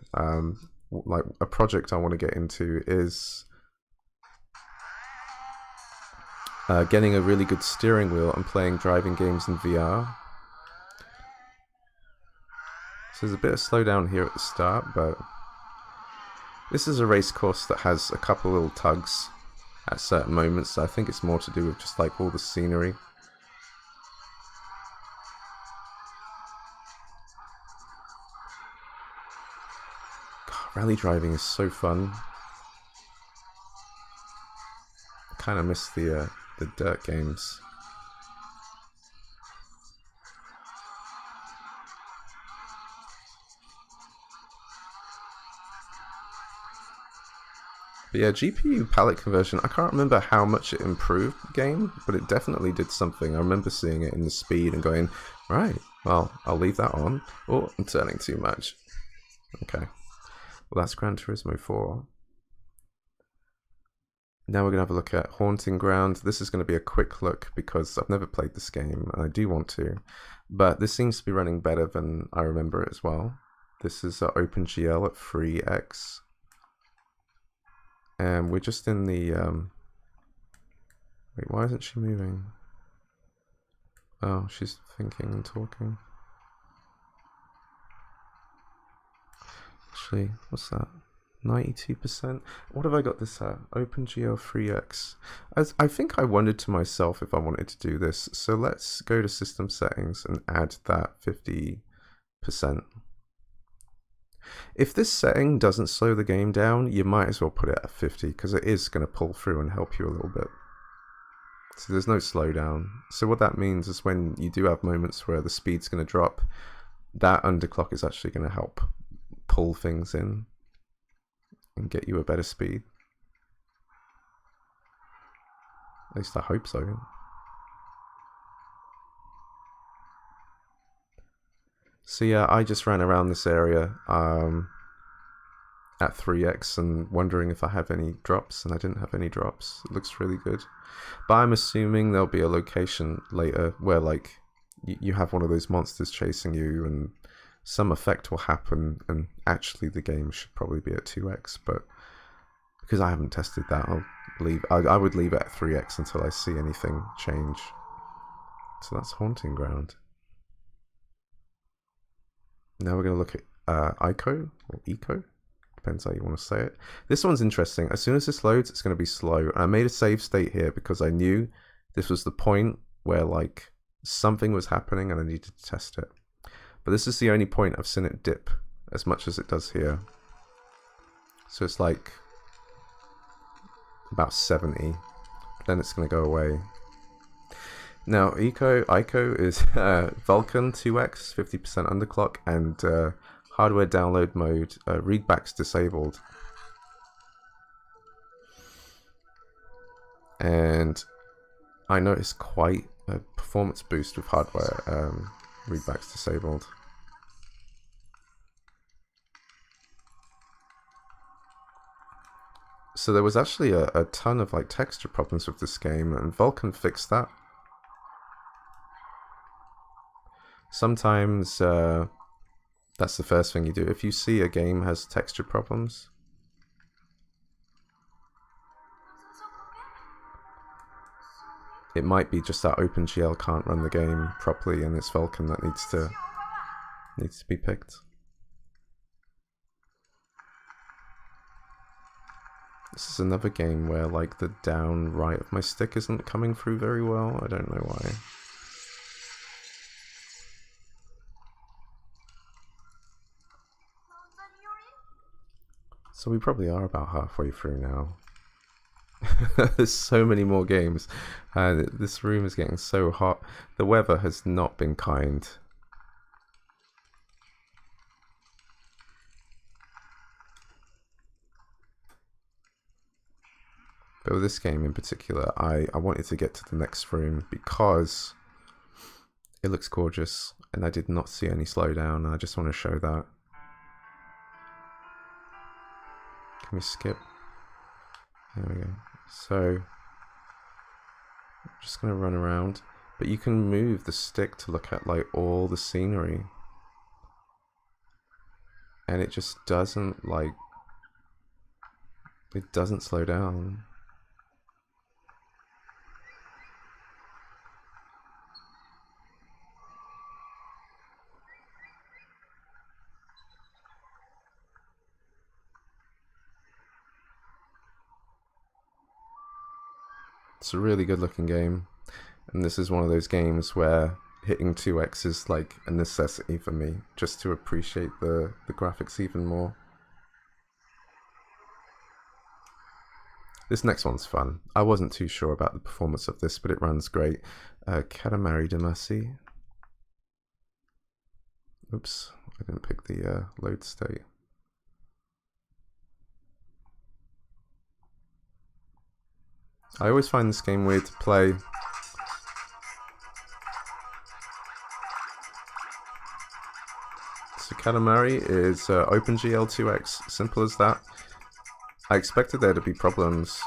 like a project I want to get into, is getting a really good steering wheel and playing driving games in VR. So there's a bit of slowdown here at the start, but this is a race course that has a couple little tugs at certain moments. So I think it's more to do with just like all the scenery. God, rally driving is so fun. I kind of miss the dirt games. But yeah, GPU palette conversion, I can't remember how much it improved the game, but it definitely did something. I remember seeing it in the speed and going, right, well, I'll leave that on. Oh, I'm turning too much. Okay. Well, that's Gran Turismo 4. Now we're going to have a look at Haunting Ground. This is going to be a quick look because I've never played this game and I do want to. But this seems to be running better than I remember it as well. This is OpenGL at 3x. And we're just in the... Wait, why isn't she moving? Oh, she's thinking and talking. Actually, what's that? 92%? What have I got this at? OpenGL 3x. I think I wondered to myself if I wanted to do this. So let's go to system settings and add that 50%. If this setting doesn't slow the game down, you might as well put it at 50 because it is going to pull through and help you a little bit. So there's no slowdown. So what that means is when you do have moments where the speed's going to drop, that underclock is actually going to help pull things in and get you a better speed. At least I hope so. So yeah, I just ran around this area at 3x and wondering if I have any drops, and I didn't have any drops. It looks really good. But I'm assuming there'll be a location later where like you have one of those monsters chasing you and some effect will happen, and actually the game should probably be at 2x, but because I haven't tested that, I would leave it at 3x until I see anything change. So that's Haunting Ground. Now we're going to look at Ico, or Eco, depends how you want to say it. This one's interesting. As soon as this loads, it's going to be slow. I made a save state here because I knew this was the point where like something was happening and I needed to test it. But this is the only point I've seen it dip as much as it does here. So it's like about 70. Then it's going to go away. Now, Ico is Vulkan 2x, 50% underclock, and hardware download mode, readbacks disabled. And I noticed quite a performance boost with hardware readbacks disabled. So there was actually a ton of like texture problems with this game, and Vulkan fixed that. Sometimes that's the first thing you do. If you see a game has texture problems, it might be just that OpenGL can't run the game properly, and it's Vulkan that needs to be picked. This is another game where like the down right of my stick isn't coming through very well. I don't know why. So we probably are about halfway through now. There's so many more games, and this room is getting so hot. The weather has not been kind. But with this game in particular, I wanted to get to the next room because it looks gorgeous, and I did not see any slowdown, and I just want to show that. Can we skip? There we go. So, I'm just going to run around. But you can move the stick to look at like all the scenery. And it just doesn't like... It doesn't slow down. It's a really good looking game, and this is one of those games where hitting 2x is like a necessity for me, just to appreciate the graphics even more. This next one's fun. I wasn't too sure about the performance of this, but it runs great. Katamari Damacy. Oops, I didn't pick the load state. I always find this game weird to play. So Katamari is OpenGL 2x, simple as that. I expected there to be problems,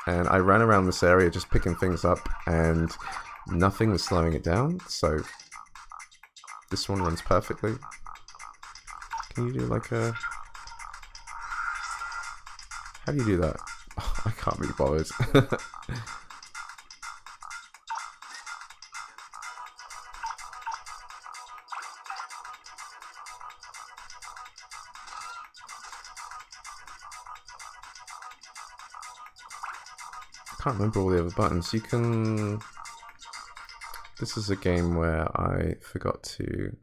and I ran around this area just picking things up, and nothing was slowing it down, so this one runs perfectly. Can you do like a... How do you do that? Oh, I can't be bothered. can't remember all the other buttons. You can... This is a game where I forgot to...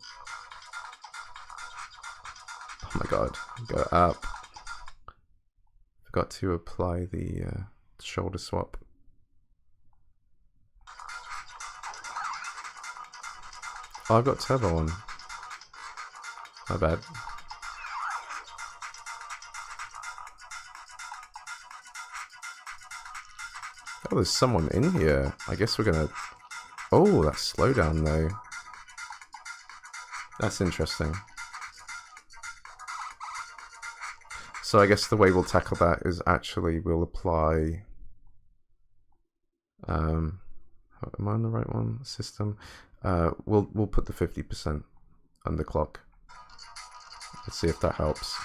Oh my god. Go up. Forgot to apply the shoulder swap. Oh, I've got turbo on. My bad. Oh, there's someone in here. I guess we're gonna... Oh, that slowdown though. That's interesting. So I guess the way we'll tackle that is actually we'll apply... am I on the right one? System. We'll put the 50% underclock. Let's see if that helps.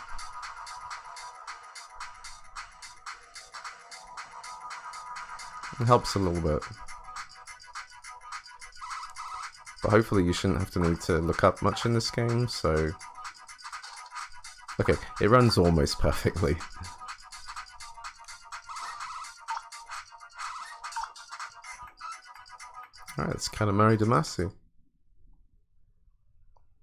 It helps a little bit. But hopefully you shouldn't have to need to look up much in this game, so... Okay, it runs almost perfectly. Alright, it's Katamari Damacy.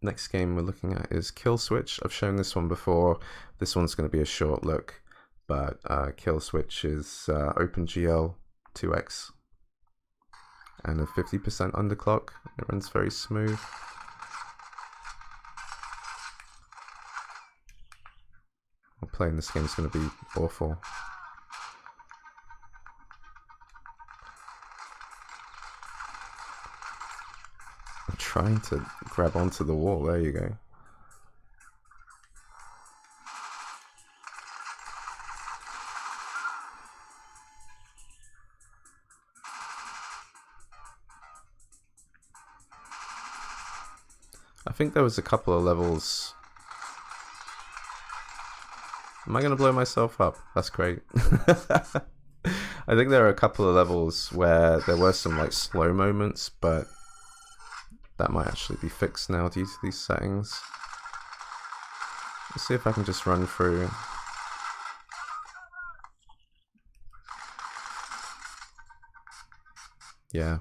Next game we're looking at is Kill Switch. I've shown this one before. This one's going to be a short look, but Kill Switch is OpenGL 2x and a 50% underclock. It runs very smooth. Playing this game is going to be awful. I'm trying to grab onto the wall. There you go. I think there was a couple of levels. Am I going to blow myself up? That's great. I think there are a couple of levels where there were some like slow moments, but that might actually be fixed now due to these settings. Let's see if I can just run through. Yeah,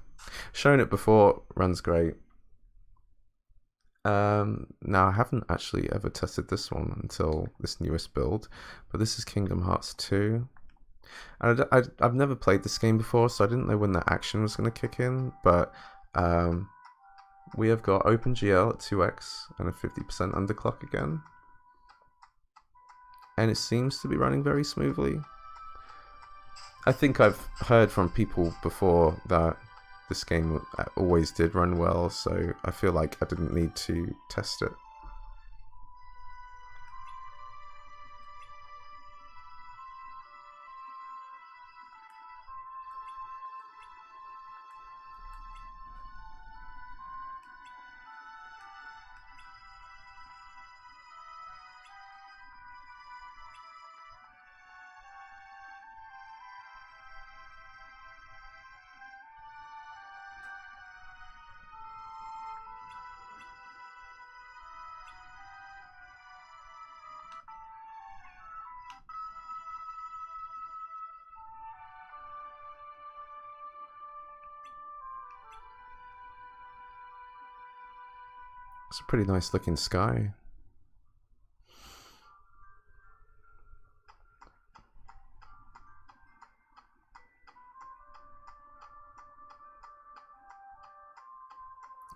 shown it before, runs great. Now I haven't actually ever tested this one until this newest build, but this is Kingdom Hearts 2. And I've never played this game before, so I didn't know when the action was going to kick in, but we have got OpenGL at 2x and a 50% underclock again. And it seems to be running very smoothly. I think I've heard from people before that this game always did run well, so I feel like I didn't need to test it. It's a pretty nice looking sky.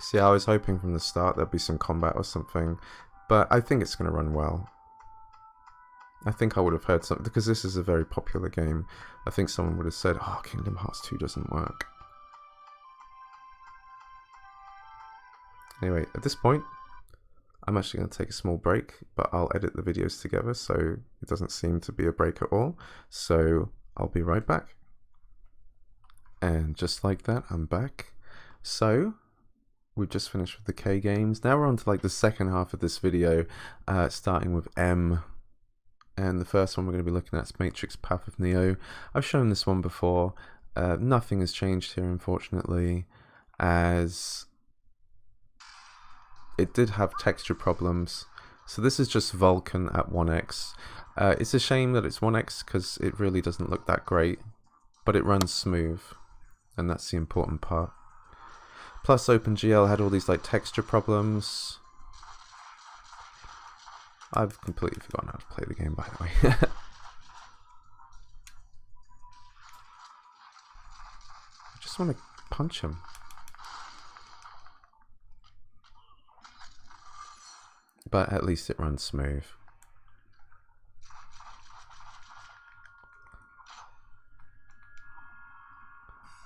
See, I was hoping from the start there'd be some combat or something, but I think it's going to run well. I think I would have heard something, because this is a very popular game. I think someone would have said, oh, Kingdom Hearts 2 doesn't work. Anyway, at this point, I'm actually going to take a small break, but I'll edit the videos together so it doesn't seem to be a break at all. So I'll be right back. And just like that, I'm back. So we've just finished with the K games. Now we're on to like the second half of this video, starting with M. And the first one we're going to be looking at is Matrix Path of Neo. I've shown this one before. Nothing has changed here, unfortunately, as it did have texture problems. So this is just Vulcan at 1x. It's a shame that it's 1x because it really doesn't look that great. but it runs smooth, and that's the important part. Plus, OpenGL had all these like texture problems. I've completely forgotten how to play the game, by the way. I just want to punch him. But at least it runs smooth.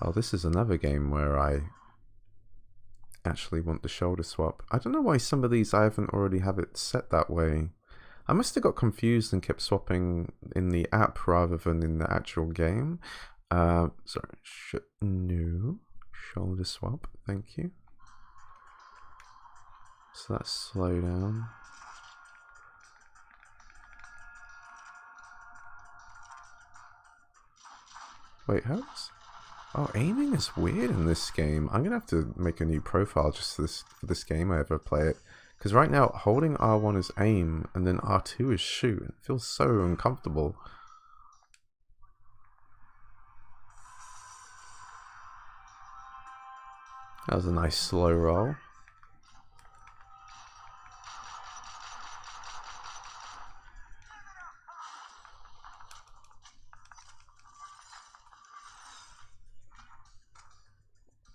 Oh, this is another game where I actually want the shoulder swap. I don't know why some of these I haven't already have it set that way. I must have got confused and kept swapping in the app rather than in the actual game. Sorry, no, shoulder swap, thank you. So that's slow down. Wait, how's... Oh, aiming is weird in this game. I'm gonna have to make a new profile just for this game I ever play it. Because right now, holding R1 is aim, and then R2 is shoot. It feels so uncomfortable. That was a nice slow roll.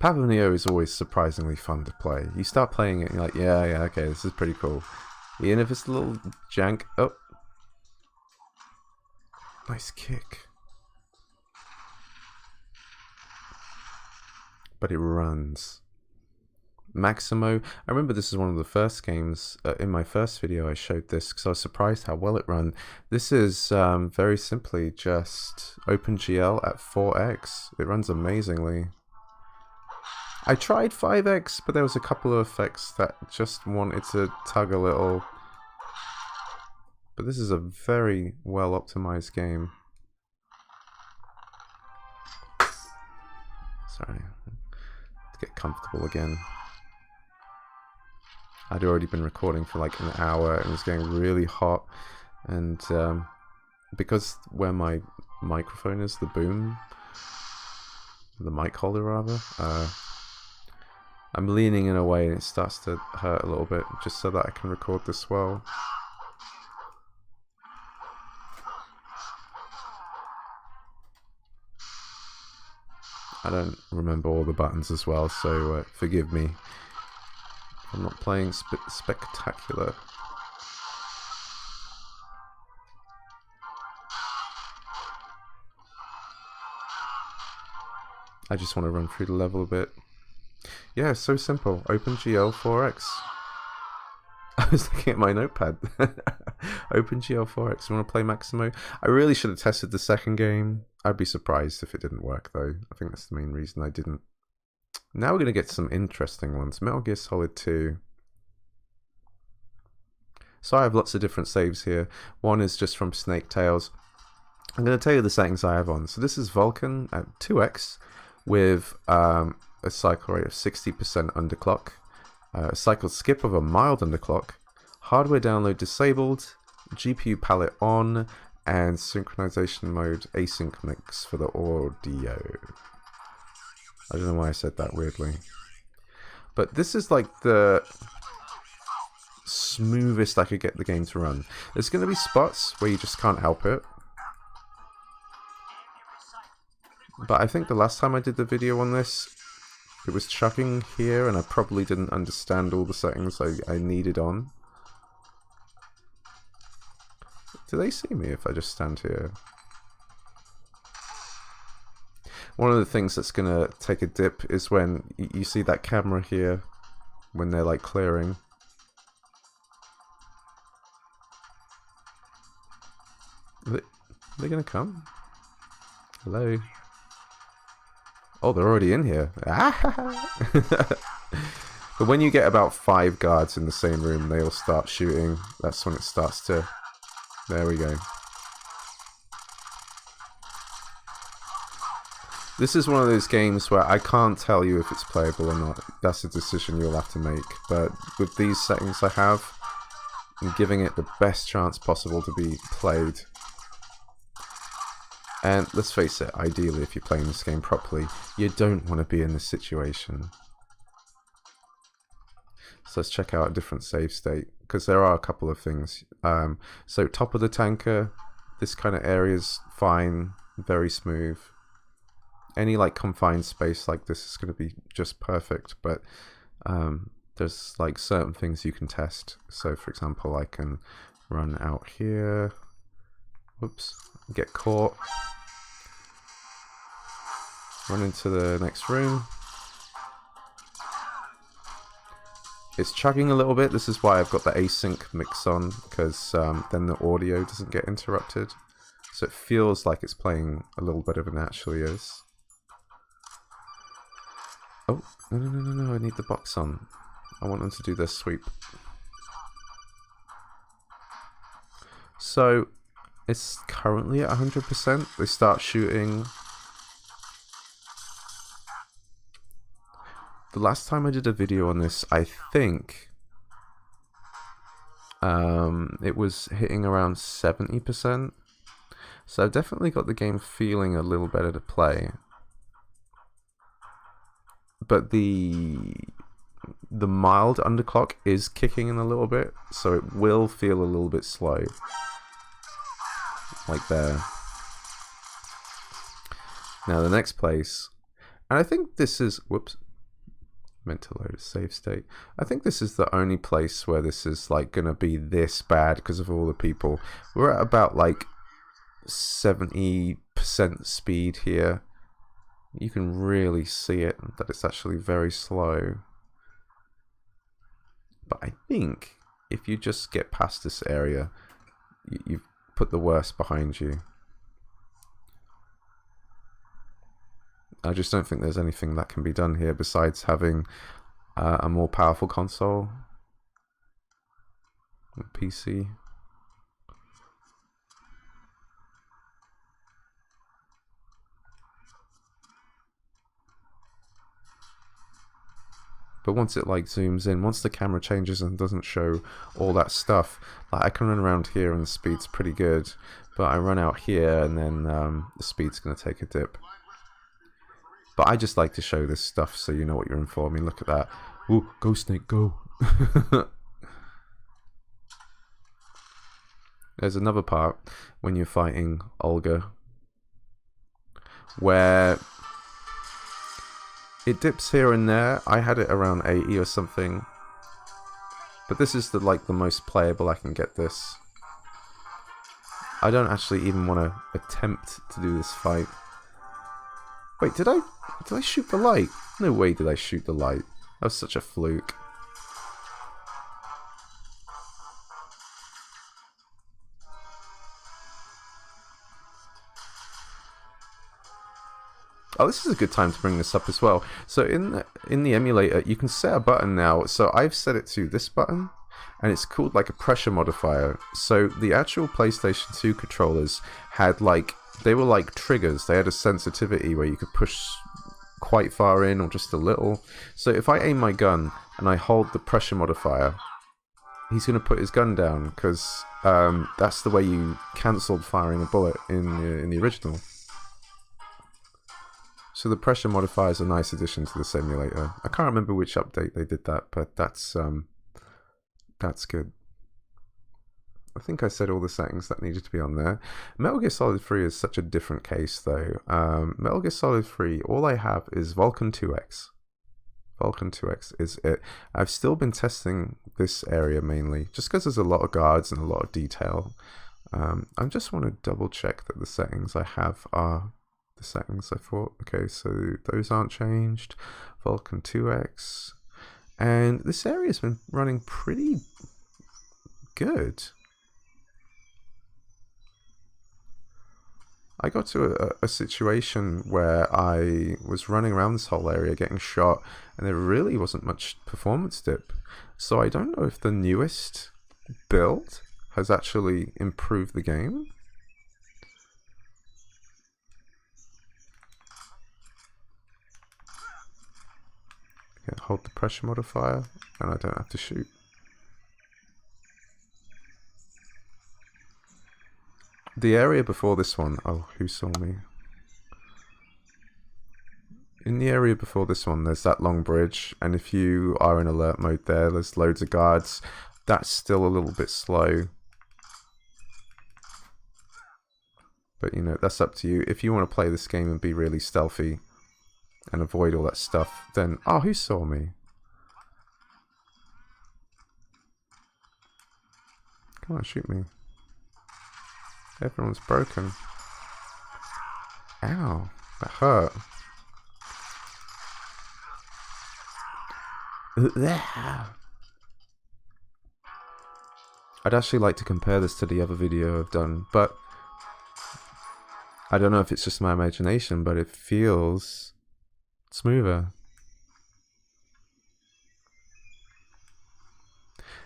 Parappa Neo is always surprisingly fun to play. You start playing it and you're like, yeah, okay, this is pretty cool. Even if it's a little jank. Oh. Nice kick. But it runs. Maximo. I remember this is one of the first games. In my first video I showed this because I was surprised how well it ran. This is very simply just OpenGL at 4x. It runs amazingly. I tried 5x, but there was a couple of effects that just wanted to tug a little. But this is a very well optimized game. Sorry. Let's get comfortable again. I'd already been recording for like an hour and it was getting really hot. And because where my microphone is, the boom, the mic holder rather, I'm leaning in a way and it starts to hurt a little bit just so that I can record this well. I don't remember all the buttons as well, so forgive me. I'm not playing spectacular. I just want to run through the level a bit. Yeah, so simple. OpenGL 4x. I was looking at my notepad. OpenGL 4x. You want to play Maximo? I really should have tested the second game. I'd be surprised if it didn't work, though. I think that's the main reason I didn't. Now we're going to get some interesting ones. Metal Gear Solid 2. So I have lots of different saves here. One is just from Snake Tales. I'm going to tell you the settings I have on. So this is Vulcan at 2x with a cycle rate of 60% underclock, a cycle skip of a mild underclock, hardware download disabled, GPU palette on, and synchronization mode async mix for the audio. I don't know why I said that weirdly. But this is like the smoothest I could get the game to run. There's going to be spots where you just can't help it. But I think the last time I did the video on this, it was chugging here and I probably didn't understand all the settings I needed on. Do they see me if I just stand here? One of the things that's going to take a dip is when you see that camera here when they're like clearing. Are they going to come? Hello? Oh, they're already in here. But when you get about 5 guards in the same room, they all start shooting. That's when it starts to... There we go. This is one of those games where I can't tell you if it's playable or not. That's a decision you'll have to make. But with these settings I have, I'm giving it the best chance possible to be played. And let's face it, ideally, if you're playing this game properly, you don't want to be in this situation. So let's check out a different save state, because there are a couple of things. So top of the tanker, this kind of area is fine, very smooth. Any like confined space like this is going to be just perfect, but there's like certain things you can test. So for example, I can run out here, whoops, get caught, run into the next room. It's chugging a little bit. This is why I've got the async mix on, because then the audio doesn't get interrupted. So it feels like it's playing a little better than it actually is. Oh, no, I need the box on. I want them to do their sweep. So it's currently at 100%. They start shooting. The last time I did a video on this, I think it was hitting around 70%. So I've definitely got the game feeling a little better to play. But the mild underclock is kicking in a little bit, so it will feel a little bit slow. Like there. Now the next place, and I think this is, whoops, meant to load a save state. I think this is the only place where this is like gonna be this bad because of all the people. We're at about like 70% speed here. You can really see it, that it's actually very slow. But I think if you just get past this area, you've put the worst behind you. I just don't think there's anything that can be done here besides having a more powerful console, PC. But once it like zooms in, once the camera changes and doesn't show all that stuff, like I can run around here and the speed's pretty good, but I run out here and then the speed's going to take a dip. But I just like to show this stuff so you know what you're in for. I mean, look at that. Ooh, go snake, go. There's another part when you're fighting Olga where it dips here and there. I had it around 80 or something. But this is the most playable I can get this. I don't actually even want to attempt to do this fight. Wait, did I shoot the light? No way did I shoot the light. That was such a fluke. Oh, this is a good time to bring this up as well. So in the emulator, you can set a button now. So I've set it to this button, and it's called like a pressure modifier. So the actual PlayStation 2 controllers had they were like triggers. They had a sensitivity where you could push quite far in or just a little. So if I aim my gun and I hold the pressure modifier, he's going to put his gun down because that's the way you cancelled firing a bullet in the original. So the pressure modifier is a nice addition to the simulator. I can't remember which update they did that, but that's good. I think I said all the settings that needed to be on there. Metal Gear Solid 3 is such a different case though. Metal Gear Solid 3, all I have is Vulcan 2X. Vulcan 2X is it. I've still been testing this area mainly, just because there's a lot of guards and a lot of detail. I just want to double check that the settings I have are the settings I thought. Okay, so those aren't changed. Vulcan 2X. And this area's been running pretty good. I got to a situation where I was running around this whole area getting shot, and there really wasn't much performance dip. So I don't know if the newest build has actually improved the game. Okay, hold the pressure modifier, and I don't have to shoot. The area before this one... Oh, who saw me? In the area before this one, there's that long bridge, and if you are in alert mode there's loads of guards. That's still a little bit slow. But, you know, that's up to you. If you want to play this game and be really stealthy and avoid all that stuff, then... Oh, who saw me? Come on, shoot me. Everyone's broken. Ow, that hurt. I'd actually like to compare this to the other video I've done, but I don't know if it's just my imagination, but it feels smoother.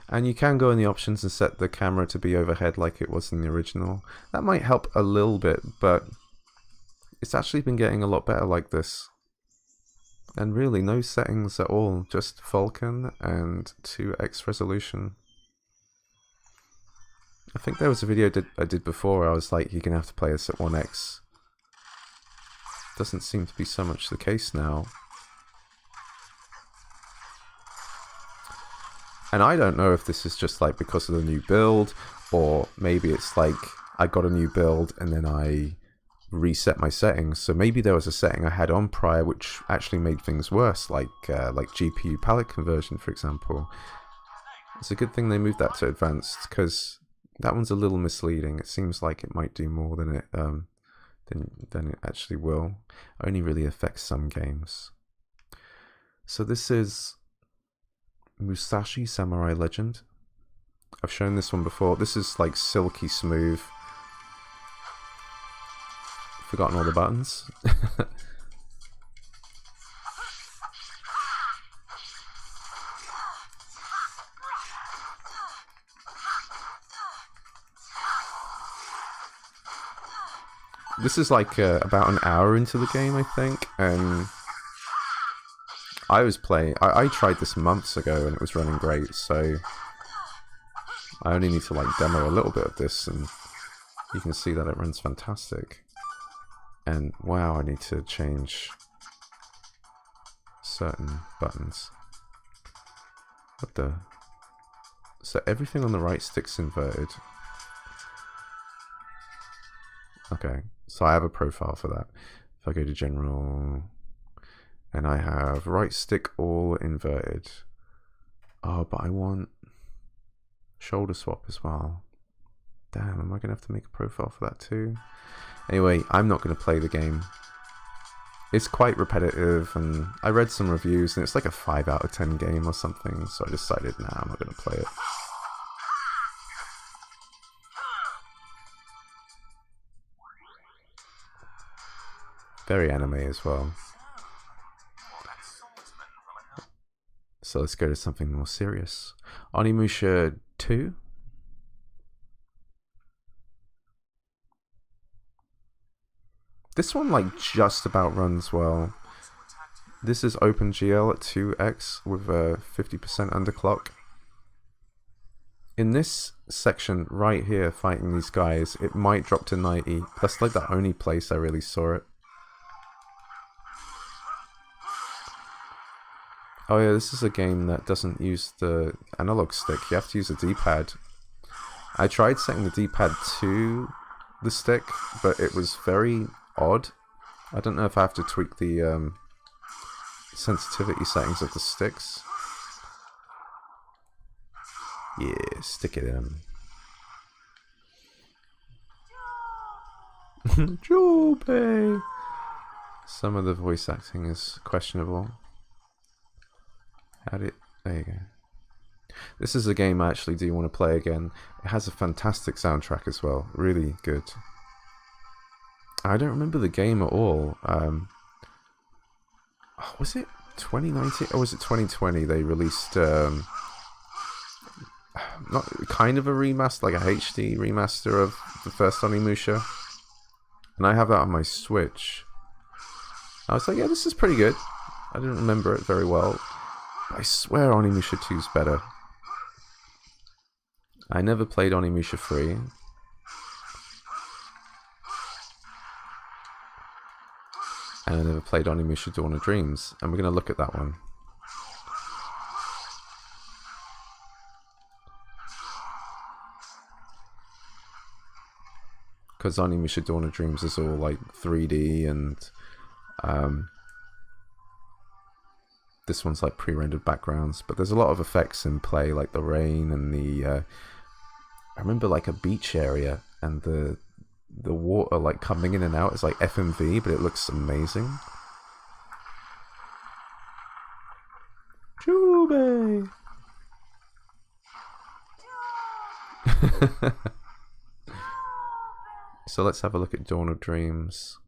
And you can go in the options and set the camera to be overhead like it was in the original. That might help a little bit, but it's actually been getting a lot better like this. And really, no settings at all, just Vulkan and 2x resolution. I think there was a video I did before, I was like, you're going to have to play this at 1x. Doesn't seem to be so much the case now. And I don't know if this is just like because of the new build, or maybe it's like I got a new build and then I reset my settings. So maybe there was a setting I had on prior which actually made things worse, like GPU palette conversion, for example. It's a good thing they moved that to advanced, because that one's a little misleading. It seems like it might do more than it actually will. Only really affects some games. So this is Musashi Samurai Legend. I've shown this one before. This is like silky smooth. Forgotten all the buttons. This is like about an hour into the game, I think, and I was playing... I tried this months ago and it was running great, so I only need to like demo a little bit of this and you can see that it runs fantastic. And wow, I need to change certain buttons. What the... So everything on the right stick's inverted. Okay, so I have a profile for that. If I go to general, and I have right stick all inverted. Oh, but I want shoulder swap as well. Damn, am I gonna have to make a profile for that too? Anyway, I'm not gonna play the game. It's quite repetitive, and I read some reviews, and it's like a 5 out of 10 game or something, so I decided, nah, I'm not gonna play it. Very anime as well. So let's go to something more serious. Onimusha 2. This one like just about runs well. This is OpenGL at 2x with a 50% underclock. In this section right here fighting these guys, it might drop to 90. That's like the only place I really saw it. Oh yeah, this is a game that doesn't use the analog stick. You have to use a D-pad. I tried setting the D-pad to the stick, but it was very odd. I don't know if I have to tweak the sensitivity settings of the sticks. Yeah, stick it in. Jobe! Some of the voice acting is questionable. There you go. This is a game I actually do want to play again. It has a fantastic soundtrack as well. Really good. I don't remember the game at all. Was it 2019 or was it 2020? They released not kind of a remaster, like a HD remaster of the first Onimusha, and I have that on my Switch. I was like, yeah, this is pretty good. I didn't remember it very well. I swear Onimusha 2 is better. I never played Onimusha 3. And I never played Onimusha Dawn of Dreams, and we're going to look at that one. Because Onimusha Dawn of Dreams is all like 3D, and this one's like pre-rendered backgrounds, but there's a lot of effects in play, like the rain and the I remember like a beach area, and the water like coming in and out is like FMV, but it looks amazing. Jube! So let's have a look at Dawn of Dreams.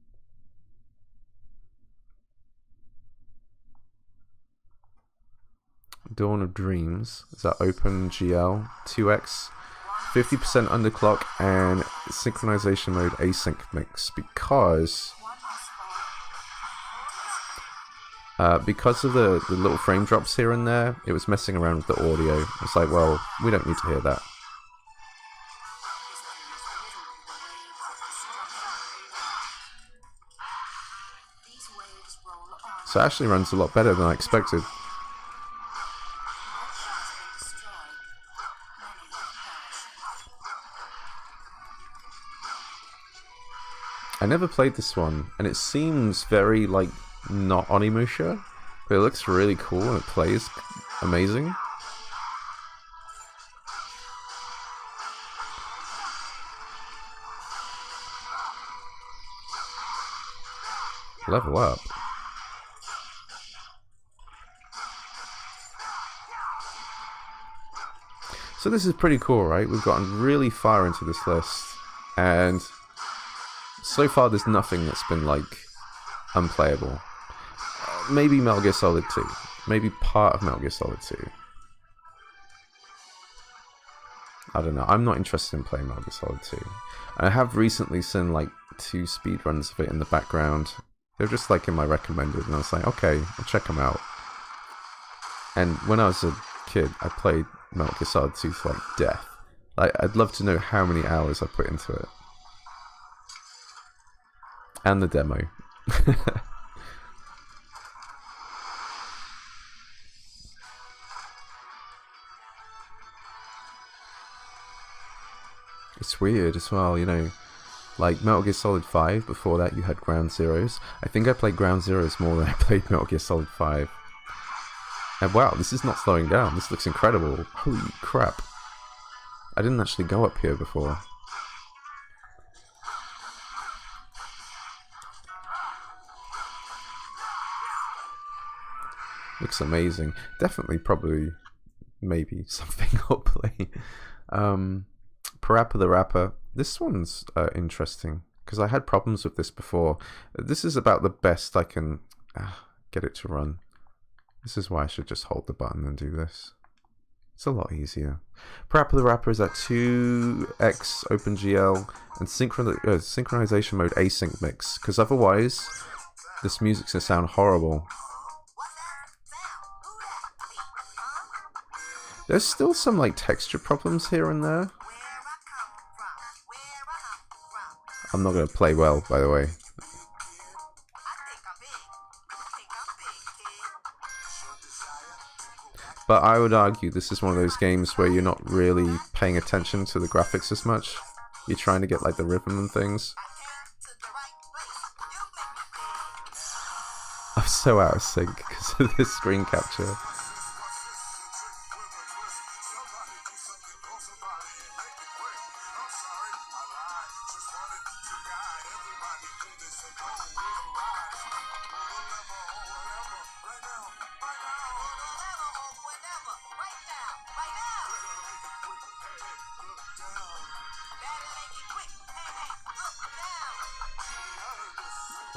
Dawn of Dreams is that OpenGL 2x, 50% underclock, and synchronization mode async mix, because of the little frame drops here and there, it was messing around with the audio. It's like, well, we don't need to hear that. So it actually runs a lot better than I expected. I never played this one, and it seems very, like, not Onimusha, but it looks really cool and it plays amazing. Level up. So this is pretty cool, right? We've gotten really far into this list, and so far there's nothing that's been, like, unplayable. Maybe Metal Gear Solid 2. Maybe part of Metal Gear Solid 2. I don't know. I'm not interested in playing Metal Gear Solid 2. I have recently seen, like, 2 speedruns of it in the background. They're just, like, in my recommended, and I was like, okay, I'll check them out. And when I was a kid, I played Metal Gear Solid 2 to, like, death. Like, I'd love to know how many hours I put into it. And the demo. It's weird as well, you know, like Metal Gear Solid 5, before that you had Ground Zeroes. I think I played Ground Zeroes more than I played Metal Gear Solid 5. And wow, this is not slowing down, this looks incredible. Holy crap. I didn't actually go up here before. Looks amazing. Definitely, probably, maybe something I'll play. Parappa the Rapper. This one's interesting, because I had problems with this before. This is about the best I can get it to run. This is why I should just hold the button and do this. It's a lot easier. Parappa the Rapper is at 2x OpenGL and synchronization mode async mix, because otherwise this music's gonna sound horrible. There's still some like texture problems here and there. I'm not going to play well, by the way. But I would argue this is one of those games where you're not really paying attention to the graphics as much. You're trying to get like the rhythm and things. I'm so out of sync because of this screen capture.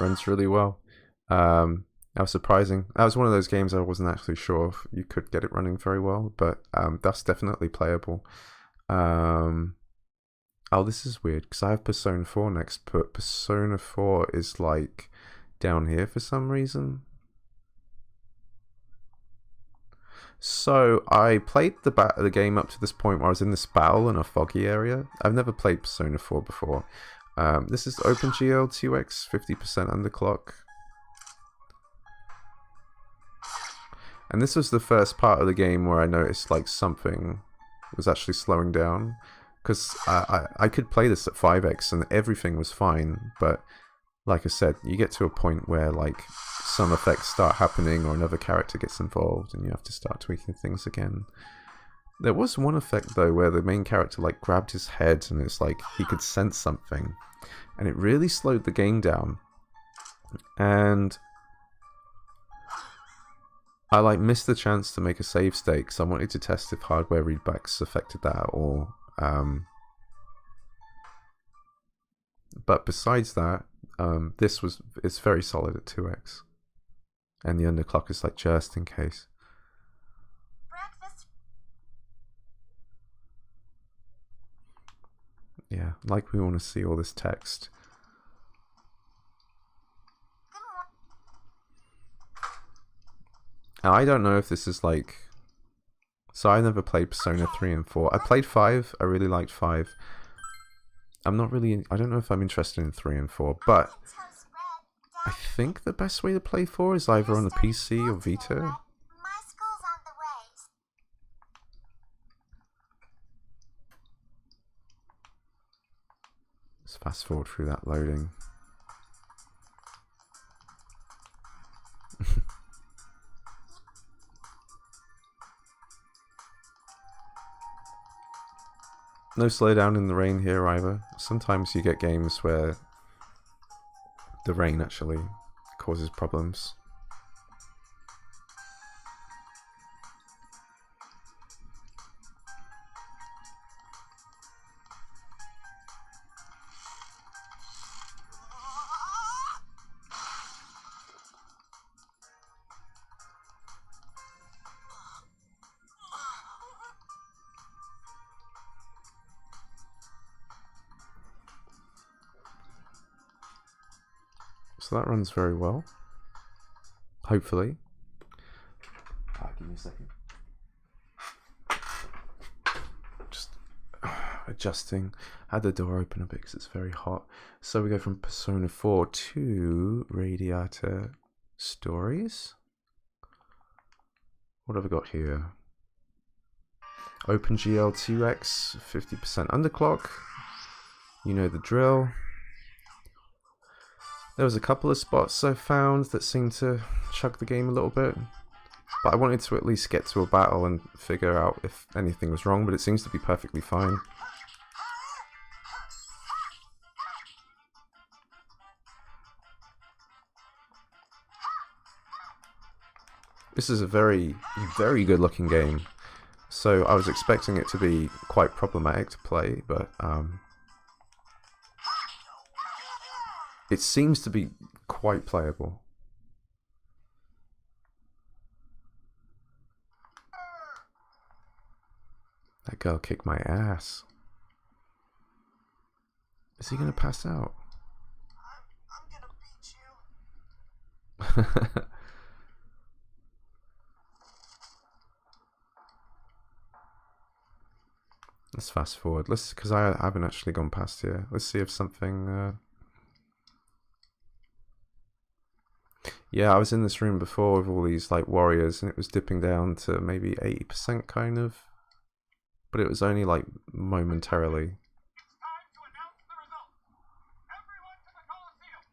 Runs really well. That was surprising. That was one of those games I wasn't actually sure if you could get it running very well, but that's definitely playable. Oh, this is weird because I have Persona 4 next, but Persona 4 is like down here for some reason. So I played the game up to this point where I was in this battle in a foggy area. I've never played Persona 4 before. This is OpenGL 2x, 50% underclock. And this was the first part of the game where I noticed like something was actually slowing down. Because I could play this at 5x and everything was fine, but like I said, you get to a point where like some effects start happening or another character gets involved and you have to start tweaking things again. There was one effect though where the main character like grabbed his head and it's like he could sense something, and it really slowed the game down. And I like missed the chance to make a save state because I wanted to test if hardware readbacks affected that at all. But besides that, it's very solid at 2x, and the underclock is like just in case. Breakfast. Yeah, like we want to see all this text. Now, I don't know if this is like... So I never played Persona 3 and 4. I played 5. I really liked 5. I'm not really... I don't know if I'm interested in 3 and 4, but I think the best way to play 4 is either on the PC or Vita. My school's on the way. Let's fast forward through that loading. No slowdown in the rain here either. Sometimes you get games where the rain actually causes problems. So that runs very well. Hopefully. Give me a second. Just adjusting. I had the door open a bit because it's very hot. So we go from Persona 4 to Radiata Stories. What have I got here? OpenGL 2x, 50% underclock. You know the drill. There was a couple of spots I found that seemed to chug the game a little bit, but I wanted to at least get to a battle and figure out if anything was wrong, but it seems to be perfectly fine. This is a very, very good looking game, so I was expecting it to be quite problematic to play, but it seems to be quite playable. That girl kicked my ass. Is he gonna pass out? I'm gonna beat you. Let's fast forward. Because I haven't actually gone past here. Let's see if something... Yeah, I was in this room before with all these like warriors, and it was dipping down to maybe 80% kind of, but it was only like momentarily. It's time to announce the results. Everyone to the Colosseum.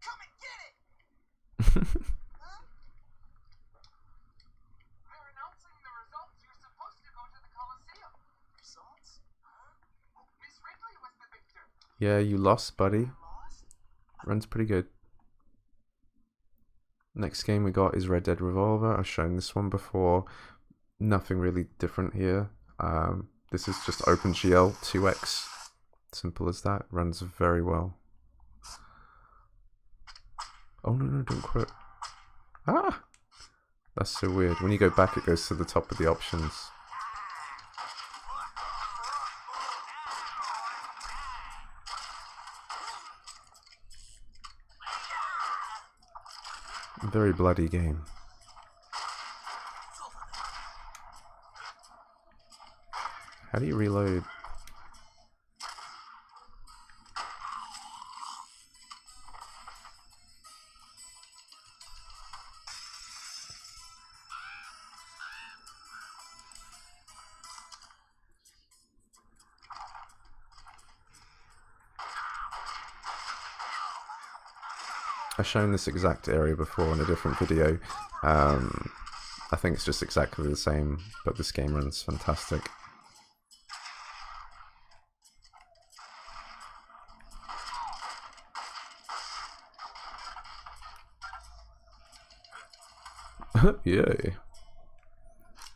Come and get it. They're announcing the results. You're supposed to go to the Colosseum. Results? Huh? Miss Wrigley was the victor. Yeah, you lost, buddy. Lost? Runs pretty good. Next game we got is Red Dead Revolver. I've shown this one before. Nothing really different here. This is just OpenGL 2x. Simple as that. Runs very well. Oh no, don't quit. Ah! That's so weird. When you go back, it goes to the top of the options. Very bloody game. How do you reload? I've shown this exact area before in a different video. I think it's just exactly the same, but this game runs fantastic. Yay.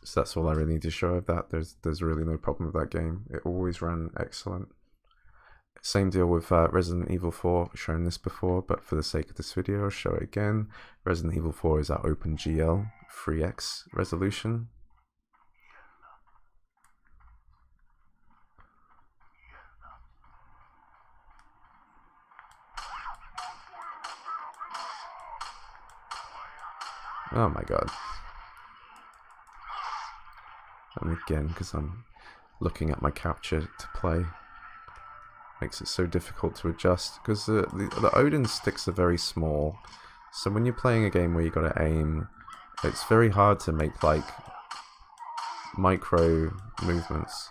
So that's all I really need to show of that. There's really no problem with that game. It always ran excellent. Same deal with Resident Evil 4. I've shown this before, but for the sake of this video, I'll show it again. Resident Evil 4 is at OpenGL 3x resolution. Oh my god. And again, because I'm looking at my capture to play, makes it so difficult to adjust, because the Odin sticks are very small, so when you're playing a game where you got to aim, it's very hard to make like micro movements.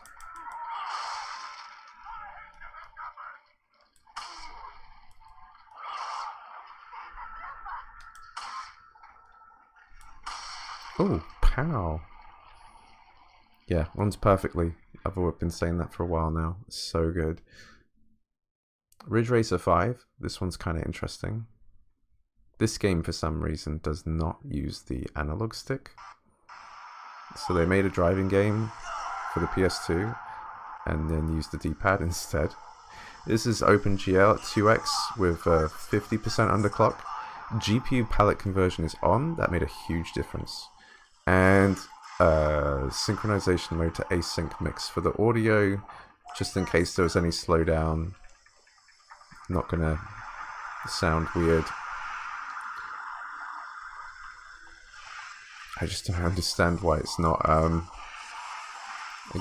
Oh, pow. Yeah, runs perfectly. I've been saying that for a while now. It's so good. Ridge Racer 5. This one's kind of interesting. This game, for some reason, does not use the analog stick. So they made a driving game for the PS2 and then used the D-pad instead. This is OpenGL at 2x with 50% underclock. GPU palette conversion is on. That made a huge difference. And synchronization mode to async mix for the audio, just in case there was any slowdown. Not gonna sound weird. I just don't understand why it's not a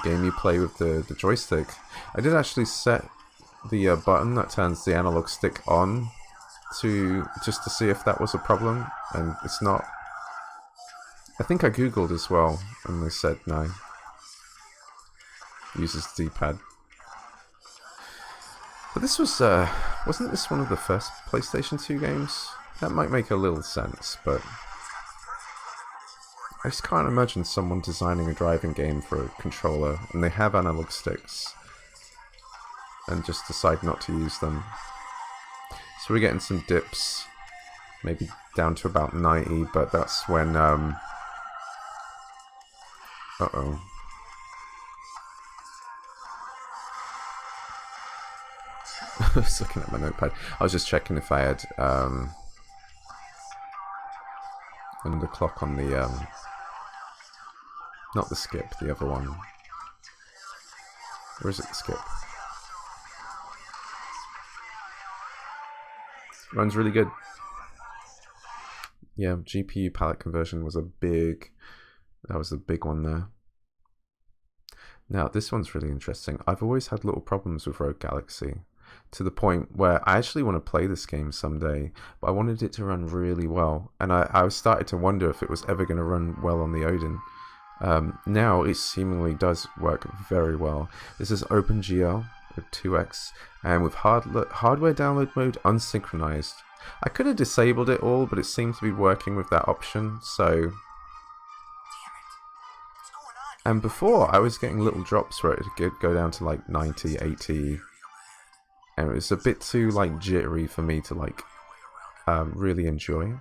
game you play with the joystick. I did actually set the button that turns the analog stick on just to see if that was a problem, and it's not. I think I googled as well, and they said no. Uses the D-pad. But this was, wasn't this one of the first PlayStation 2 games? That might make a little sense, but I just can't imagine someone designing a driving game for a controller, and they have analog sticks, and just decide not to use them. So we're getting some dips, maybe down to about 90, but that's when, uh-oh. I was looking at my notepad. I was just checking if I had underclock on the not the skip, the other one. Or is it the skip? Runs really good. Yeah, GPU palette conversion was that was a big one there. Now, this one's really interesting. I've always had little problems with Rogue Galaxy, to the point where I actually want to play this game someday, but I wanted it to run really well, and I started to wonder if it was ever going to run well on the Odin. Now it seemingly does work very well. This is OpenGL at 2x, and with hardware download mode unsynchronized. I could have disabled it all, but it seems to be working with that option, so... And before, I was getting little drops where it would go down to like 90, 80, and it was a bit too like jittery for me to like really enjoy.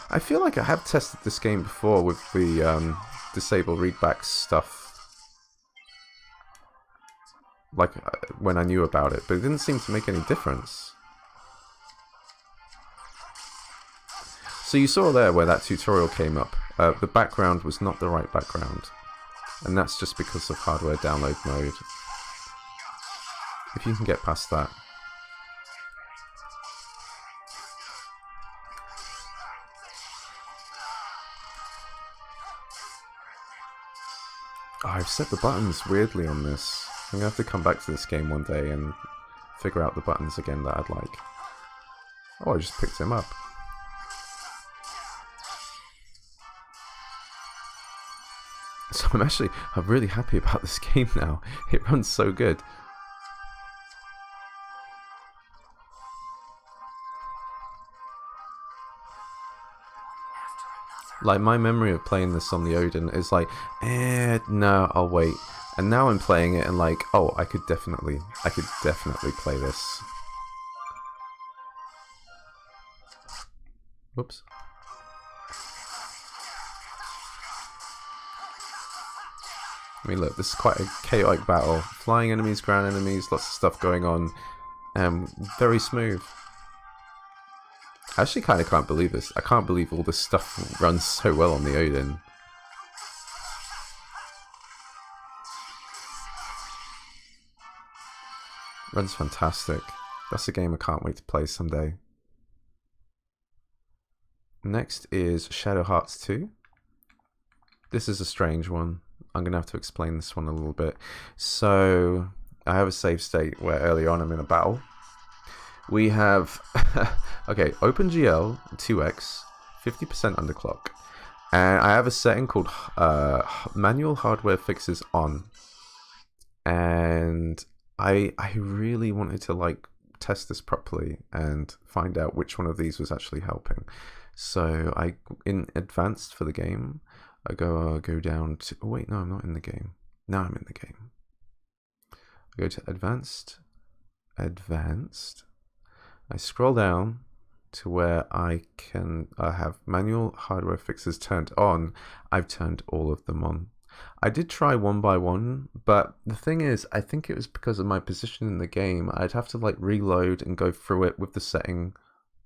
I feel like I have tested this game before with the disable readback stuff, like when I knew about it, but it didn't seem to make any difference. So you saw there where that tutorial came up, the background was not the right background, and that's just because of hardware download mode. If you can get past that. Oh, I've set the buttons weirdly on this. I'm going to have to come back to this game one day and figure out the buttons again that I'd like. Oh, I just picked him up. So I'm really happy about this game now. It runs so good. Like, my memory of playing this on the Odin is like, no, I'll wait. And now I'm playing it and like, oh, I could definitely play this. Whoops. I mean, look, this is quite a chaotic battle. Flying enemies, ground enemies, lots of stuff going on. Very smooth. I actually kind of can't believe this. I can't believe all this stuff runs so well on the Odin. Runs fantastic. That's a game I can't wait to play someday. Next is Shadow Hearts 2. This is a strange one. I'm going to have to explain this one a little bit. So, I have a save state where early on I'm in a battle. We have, okay, OpenGL 2x, 50% underclock. And I have a setting called Manual Hardware Fixes On. And I really wanted to like test this properly and find out which one of these was actually helping. So I, in advanced for the game, I go down to, oh wait, no, I'm not in the game. Now I'm in the game. I go to advanced. I scroll down to where I can have manual hardware fixes turned on. I've turned all of them on. I did try one by one, but the thing is, I think it was because of my position in the game. I'd have to like reload and go through it with the setting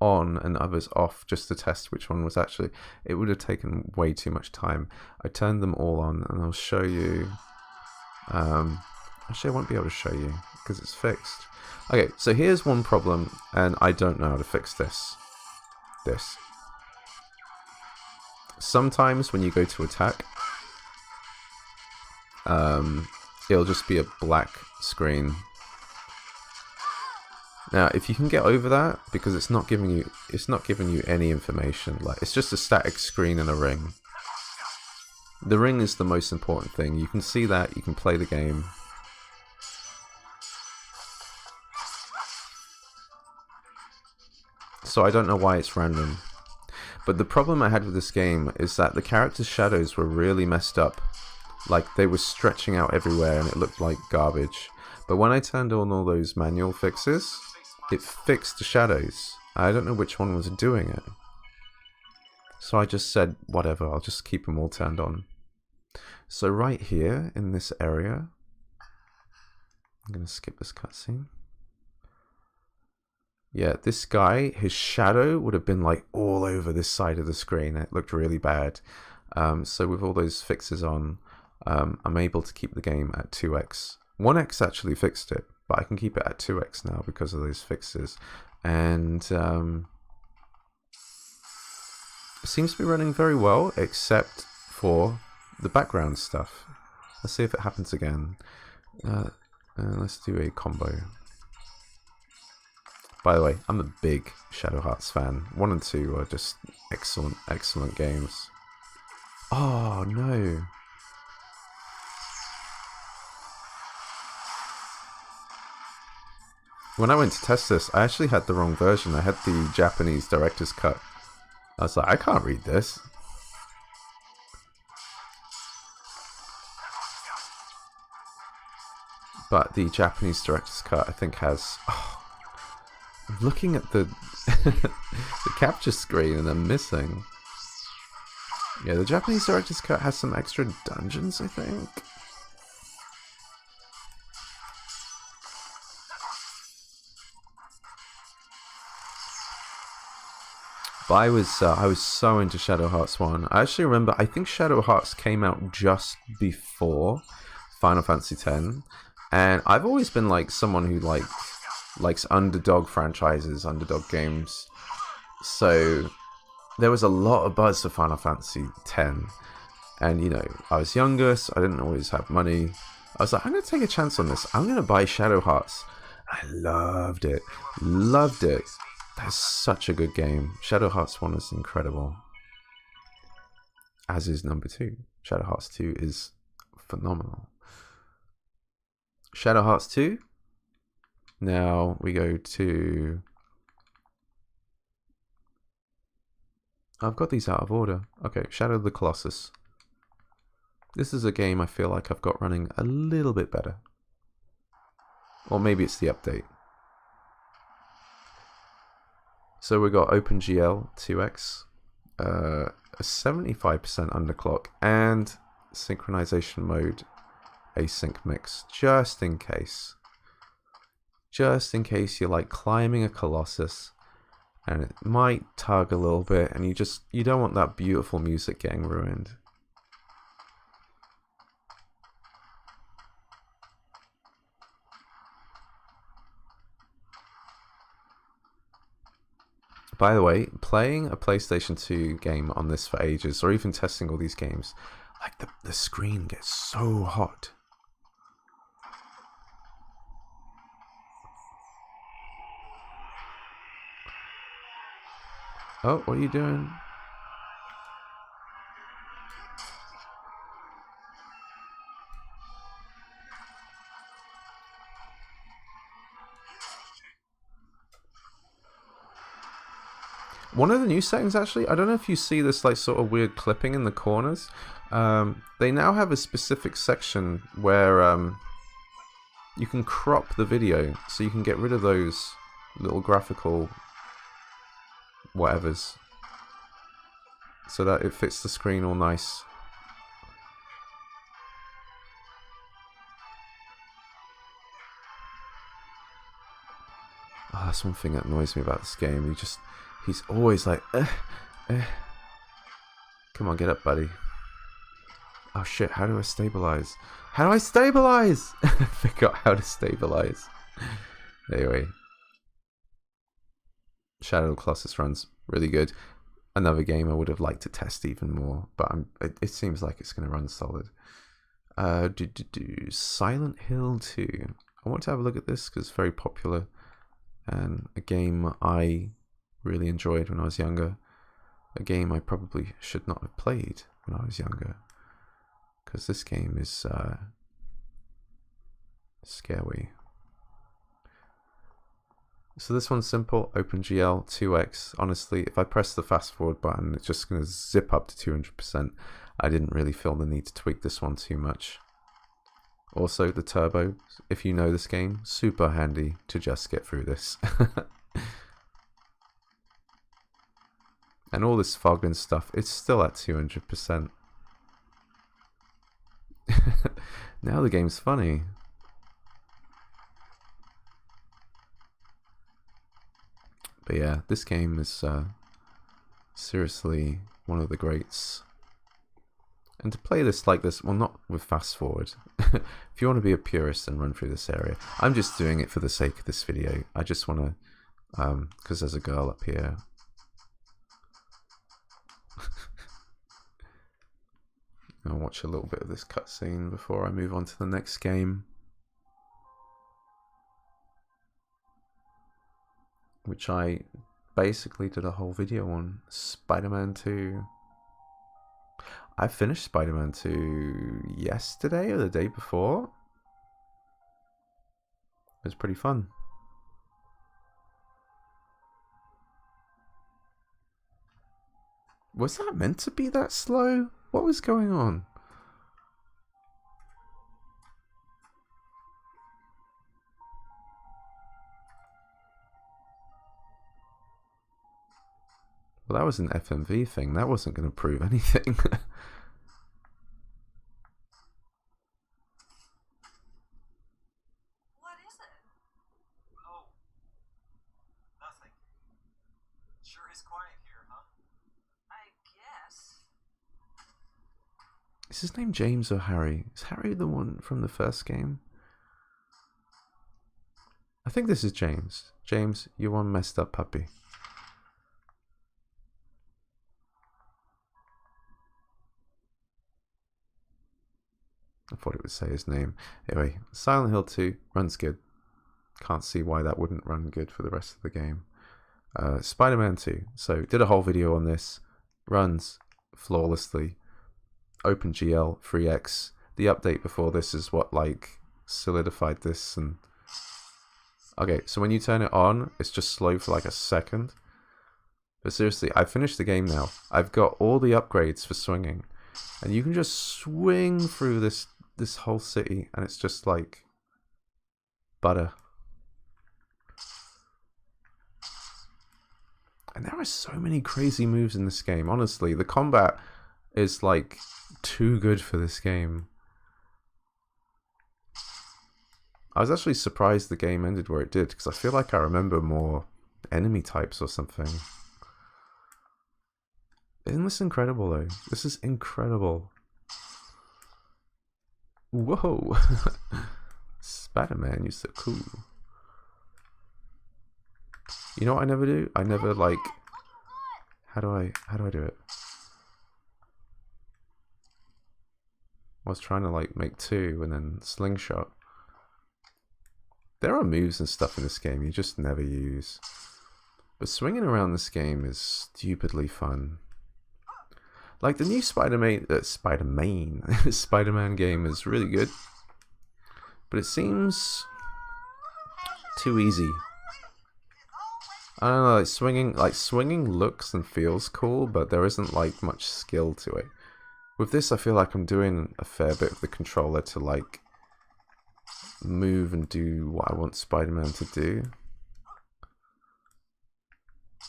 on and others off just to test which one was actually. It would have taken way too much time. I turned them all on, and I'll show you. Actually, I won't be able to show you because it's fixed. Okay, so here's one problem, and I don't know how to fix this. Sometimes when you go to attack, it'll just be a black screen. Now, if you can get over that, because it's not giving you any information. Like, it's just a static screen and a ring. The ring is the most important thing. You can see that, you can play the game. So I don't know why it's random. But the problem I had with this game is that the characters' shadows were really messed up. Like, they were stretching out everywhere and it looked like garbage. But when I turned on all those manual fixes, it fixed the shadows. I don't know which one was doing it. So I just said, whatever, I'll just keep them all turned on. So right here in this area, I'm going to skip this cutscene. Yeah, this guy, his shadow would have been like all over this side of the screen. It looked really bad. So with all those fixes on, I'm able to keep the game at 2x. 1x actually fixed it, but I can keep it at 2x now because of those fixes. And it seems to be running very well, except for the background stuff. Let's see if it happens again. Let's do a combo. By the way, I'm a big Shadow Hearts fan. 1 and 2 are just excellent, excellent games. Oh, no. When I went to test this, I actually had the wrong version. I had the Japanese director's cut. I was like, I can't read this. But the Japanese director's cut, I think, has... Oh, I'm looking at the, the capture screen and I'm missing. Yeah, the Japanese director's cut has some extra dungeons, I think. But I was so into Shadow Hearts 1. I actually remember, I think Shadow Hearts came out just before Final Fantasy X. And I've always been like someone who likes underdog franchises, underdog games. So there was a lot of buzz for Final Fantasy X. And, you know, I was younger, so I didn't always have money. I was like, I'm going to take a chance on this. I'm going to buy Shadow Hearts. I loved it. Loved it. That's such a good game. Shadow Hearts 1 is incredible. As is number 2. Shadow Hearts 2 is phenomenal. Shadow Hearts 2. Now we go to I've got these out of order. Okay, Shadow of the Colossus. This is a game I feel like I've got running a little bit better. Or maybe it's the update. So we got OpenGL 2x, a 75% underclock, and synchronization mode async mix, just in case. Just in case you're like climbing a Colossus and it might tug a little bit and you don't want that beautiful music getting ruined. By the way, playing a PlayStation 2 game on this for ages, or even testing all these games, like the screen gets so hot. Oh, what are you doing? One of the new settings, actually, I don't know if you see this like sort of weird clipping in the corners. They now have a specific section where you can crop the video, so you can get rid of those little graphical whatevers, so that it fits the screen all nice. Oh, that's one thing that annoys me about this game. He's always like, Come on, get up, buddy. Oh shit, how do I stabilize? How do I stabilize? I forgot how to stabilize. Anyway. Shadow of the Colossus runs really good. Another game I would have liked to test even more, but it seems like it's going to run solid. Silent Hill 2. I want to have a look at this because it's very popular and a game I really enjoyed when I was younger. A game I probably should not have played when I was younger, because this game is scary. So this one's simple, OpenGL 2x. Honestly, if I press the fast forward button, it's just going to zip up to 200%. I didn't really feel the need to tweak this one too much. Also, the turbo, if you know this game, super handy to just get through this. And all this fog and stuff, it's still at 200%. Now the game's funny. But yeah, this game is seriously one of the greats. And to play this like this, well, not with fast forward. If you want to be a purist and run through this area, I'm just doing it for the sake of this video. I just want to, because there's a girl up here. I'll watch a little bit of this cutscene before I move on to the next game, which I basically did a whole video on. Spider-Man 2. I finished Spider-Man 2 yesterday or the day before. It was pretty fun. Was that meant to be that slow? What was going on? Well, that was an FMV thing. That wasn't going to prove anything. What is it? Oh, nothing. Sure is quiet here, huh? I guess. Is his name James or Harry? Is Harry the one from the first game? I think this is James. James, you're one messed up puppy. I thought it would say his name. Anyway, Silent Hill 2 runs good. Can't see why that wouldn't run good for the rest of the game. Spider-Man 2. So, did a whole video on this. Runs flawlessly. OpenGL 3x. The update before this is what like solidified this. And okay, so when you turn it on, it's just slow for like a second. But seriously, I finished the game now. I've got all the upgrades for swinging. And you can just swing through this whole city, and it's just like butter. And there are so many crazy moves in this game. Honestly, the combat is like too good for this game. I was actually surprised the game ended where it did, because I feel like I remember more enemy types or something. Isn't this incredible though? This is incredible. Whoa! Spider-Man, you're so cool. You know what I never do? I never like... How do I do it? I was trying to like make two and then slingshot. There are moves and stuff in this game you just never use. But swinging around this game is stupidly fun. Like the new Spider-Man game is really good. But it seems too easy. I don't know, like swinging looks and feels cool, but there isn't like much skill to it. With this, I feel like I'm doing a fair bit of the controller to like move and do what I want Spider-Man to do.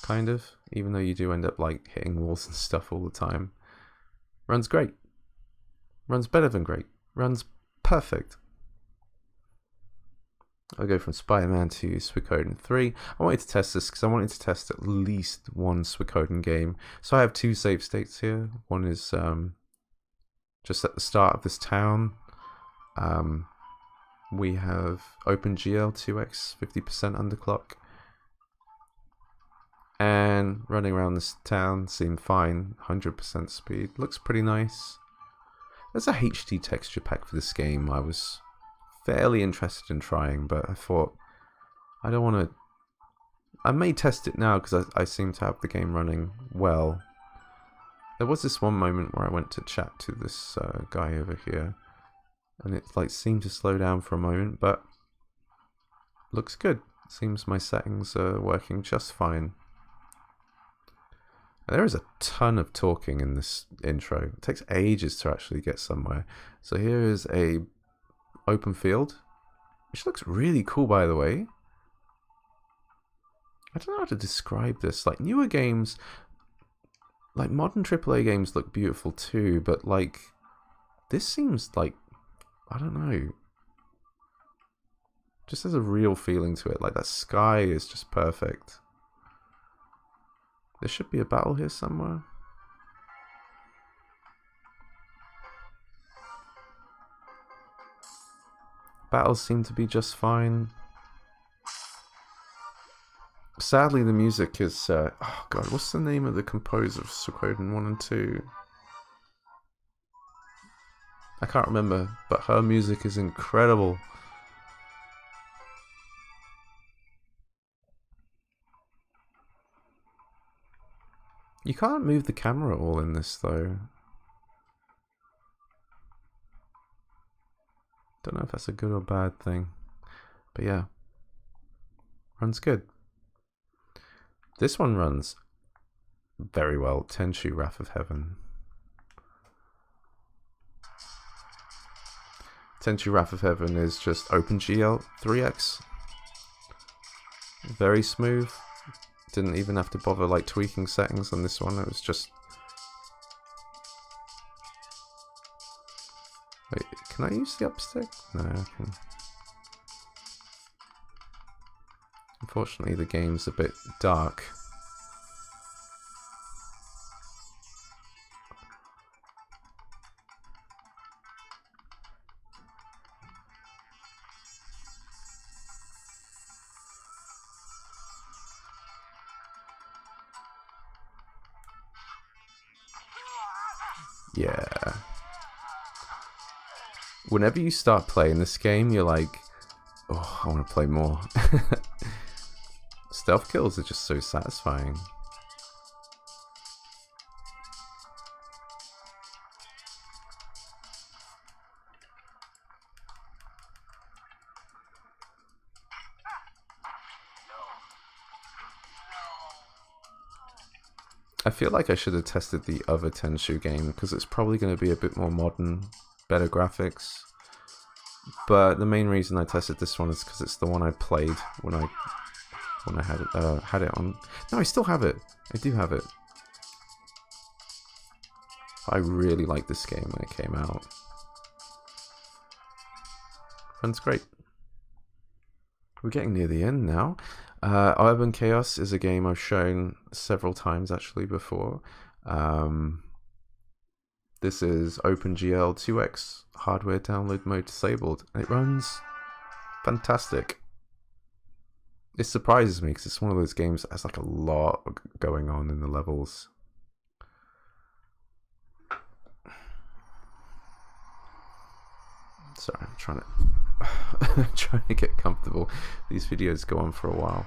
Kind of, even though you do end up like hitting walls and stuff all the time. Runs great. Runs better than great. Runs perfect. I'll go from Spider-Man to Suikoden 3. I wanted to test this because I wanted to test at least one Suikoden game. So I have two save states here. One is just at the start of this town. We have OpenGL 2x 50% underclock. And running around this town seemed fine. 100% speed. Looks pretty nice. There's a HD texture pack for this game. I was fairly interested in trying, but I thought I don't want to... I may test it now because I seem to have the game running well. There was this one moment where I went to chat to this guy over here, and it like seemed to slow down for a moment, but looks good. Seems my settings are working just fine. There is a ton of talking in this intro. It takes ages to actually get somewhere. So here is a open field, which looks really cool, by the way. I don't know how to describe this. Like newer games, like modern AAA games look beautiful too, but like this seems like, I don't know, just has a real feeling to it. Like that sky is just perfect. There should be a battle here somewhere. Battles seem to be just fine. Sadly, the music is... oh god, what's the name of the composer of Suikoden 1 and 2? I can't remember, but her music is incredible. You can't move the camera at all in this, though. Don't know if that's a good or bad thing. But yeah. Runs good. This one runs very well. Tenchu, Wrath of Heaven. Tenchu, Wrath of Heaven is just OpenGL 3x. Very smooth. Didn't even have to bother like tweaking settings on this one. It was just... Wait, can I use the upstick? No, I can. Unfortunately, the game's a bit dark. Yeah. Whenever you start playing this game, you're like, oh, I want to play more. Stealth kills are just so satisfying. I feel like I should have tested the other Tenchu game because it's probably going to be a bit more modern, better graphics. But the main reason I tested this one is because it's the one I played when I had it on. No, I still have it. I do have it. I really liked this game when it came out. And it's great. We're getting near the end now. Urban Chaos is a game I've shown several times actually before. This is OpenGL 2x hardware download mode disabled, and it runs fantastic. It surprises me because it's one of those games that has like a lot going on in the levels. Sorry, I'm trying to get comfortable. These videos go on for a while.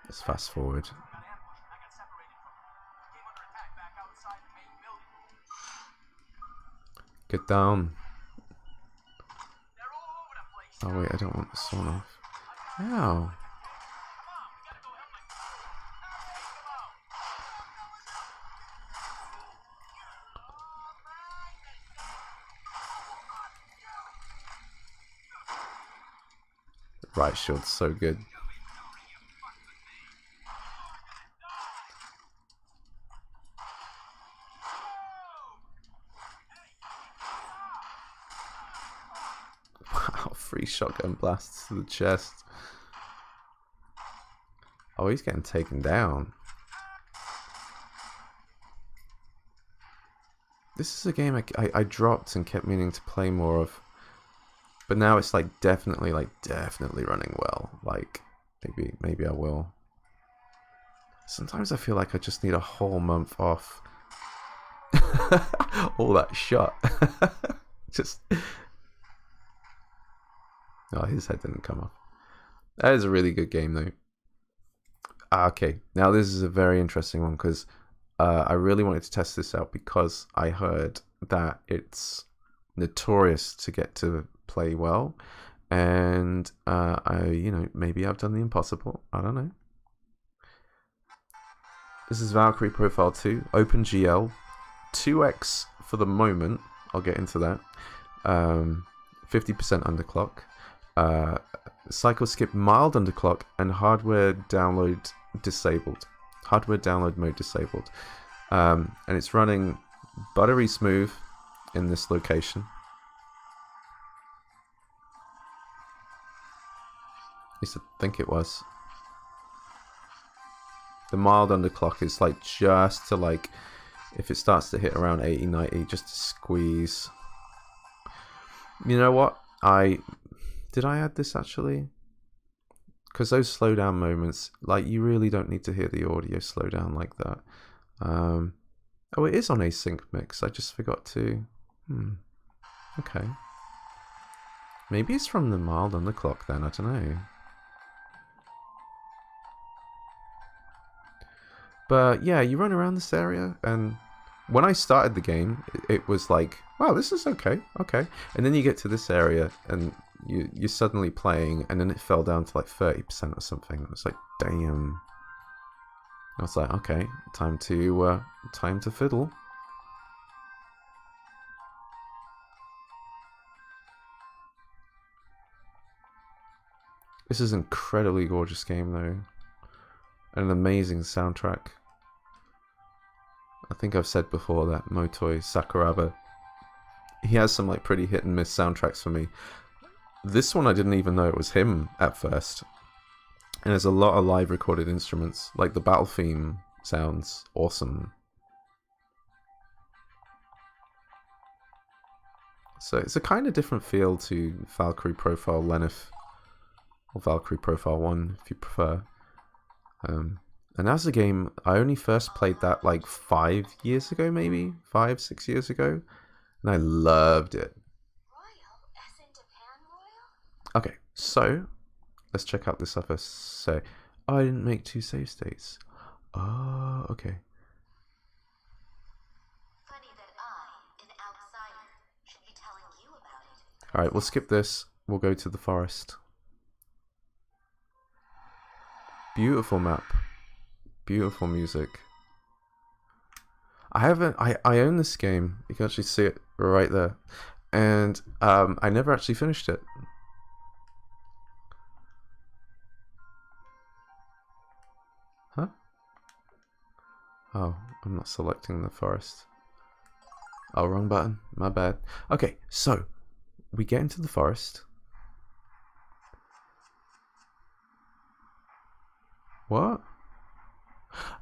Let's fast forward. Get down. Oh wait, I don't want this one off. Ow. The right shield's so good. Wow, 3 shotgun blasts to the chest. Oh, he's getting taken down. This is a game I dropped and kept meaning to play more of. But now it's like definitely running well. Like maybe I will. Sometimes I feel like I just need a whole month off. All that shot. Just oh, his head didn't come off. That is a really good game though. Okay, now this is a very interesting one because I really wanted to test this out because I heard that it's notorious to get to play well, and maybe I've done the impossible. I don't know. This is Valkyrie Profile 2, OpenGL, 2x for the moment. I'll get into that. 50% underclock. Cycle skip mild underclock and hardware download disabled. Hardware download mode disabled. And it's running buttery smooth in this location. At least I think it was. The mild underclock is like just to like, if it starts to hit around 80, 90, just to squeeze. You know what? Did I add this actually? Because those slowdown moments, like you really don't need to hear the audio slow down like that. Oh, it is on async mix. I just forgot to. Okay. Maybe it's from the mild underclock then. I don't know. But yeah, you run around this area, and when I started the game, it was like, wow, this is okay. And then you get to this area, and you're suddenly playing, and then it fell down to like 30% or something. It was like, damn. I was like, okay, time to fiddle. This is an incredibly gorgeous game, though. An amazing soundtrack. I think I've said before that Motoi Sakuraba, he has some like pretty hit and miss soundtracks for me. This one I didn't even know it was him at first. And there's a lot of live recorded instruments. Like the battle theme sounds awesome. So it's a kind of different feel to Valkyrie Profile Lenith, or Valkyrie Profile 1 if you prefer. And as a game, I only first played that like 5 years ago, maybe 5-6 years ago, and I loved it. Okay, so let's check out this other. So, Oh, I didn't make 2 save states. Oh, okay. Funny that I, an outsider, should be telling you about it. Alright, we'll skip this. We'll go to the forest. Beautiful map. Beautiful music. I own this game. You can actually see it right there. And I never actually finished it. Huh? Oh, I'm not selecting the forest. Oh, wrong button. My bad. Okay, so we get into the forest. What?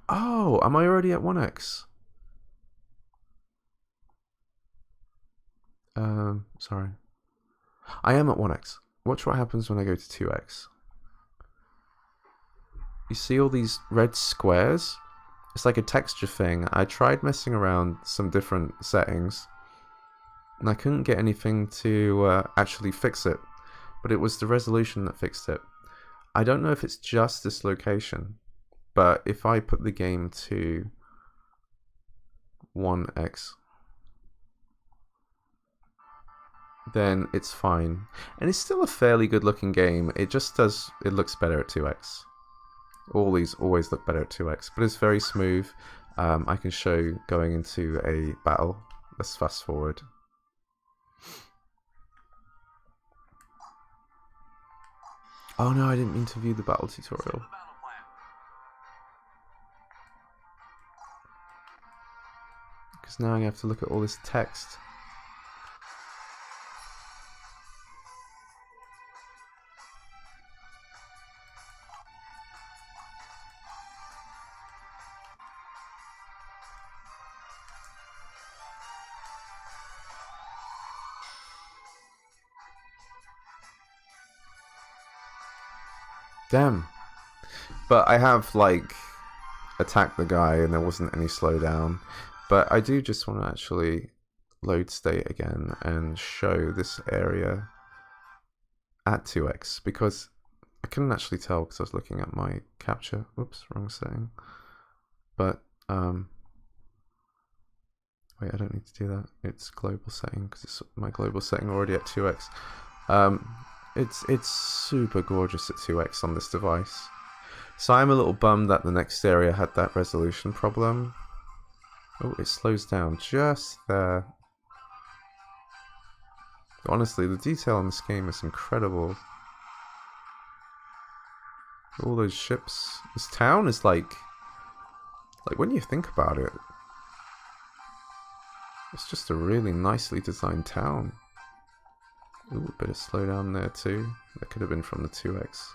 Oh, am I already at 1x? Sorry. I am at 1x. Watch what happens when I go to 2x. You see all these red squares? It's like a texture thing. I tried messing around some different settings and I couldn't get anything to actually fix it, but it was the resolution that fixed it. I don't know if it's just this location, but if I put the game to 1x, then it's fine. And it's still a fairly good looking game. It looks better at 2x. All these always look better at 2x, but it's very smooth. I can show going into a battle. Let's fast forward. Oh no, I didn't mean to view the battle tutorial. Because now I have to look at all this text. Damn. But I have, like, attacked the guy and there wasn't any slowdown. But I do just want to actually load state again and show this area at 2x, because I couldn't actually tell because I was looking at my capture. Whoops, wrong setting. But, wait, I don't need to do that. It's global setting because it's my global setting already at 2x. It's super gorgeous at 2x on this device. So I'm a little bummed that the next area had that resolution problem. Oh, it slows down just there. Honestly, the detail in this game is incredible. All those ships. This town is like when you think about it, it's just a really nicely designed town. Ooh, a bit of slowdown there too. That could have been from the 2x.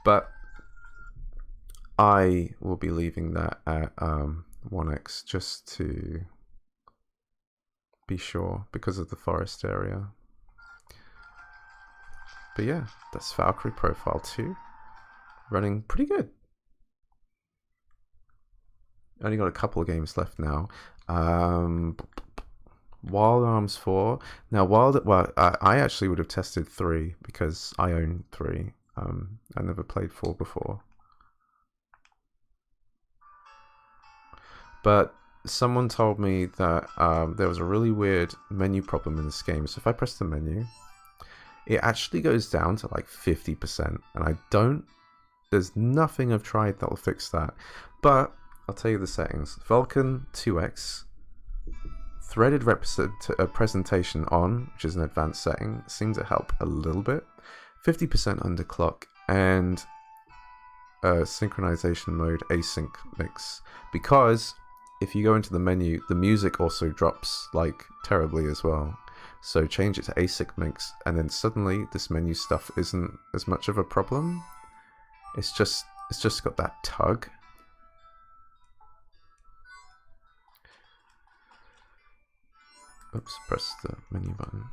But I will be leaving that at 1x just to be sure because of the forest area. But yeah, that's Valkyrie Profile 2. Running pretty good. Only got a couple of games left now. Wild Arms 4. Now, I actually would have tested 3 because I own 3. I never played 4 before. But someone told me that there was a really weird menu problem in this game. So if I press the menu, it actually goes down to like 50%. And there's nothing I've tried that will fix that. But I'll tell you the settings. Vulkan 2x. Threaded presentation on, which is an advanced setting, seems to help a little bit. 50% underclock, and synchronization mode async mix. Because if you go into the menu, the music also drops like terribly as well. So change it to async mix, and then suddenly this menu stuff isn't as much of a problem. It's just got that tug. Oops, press the menu button.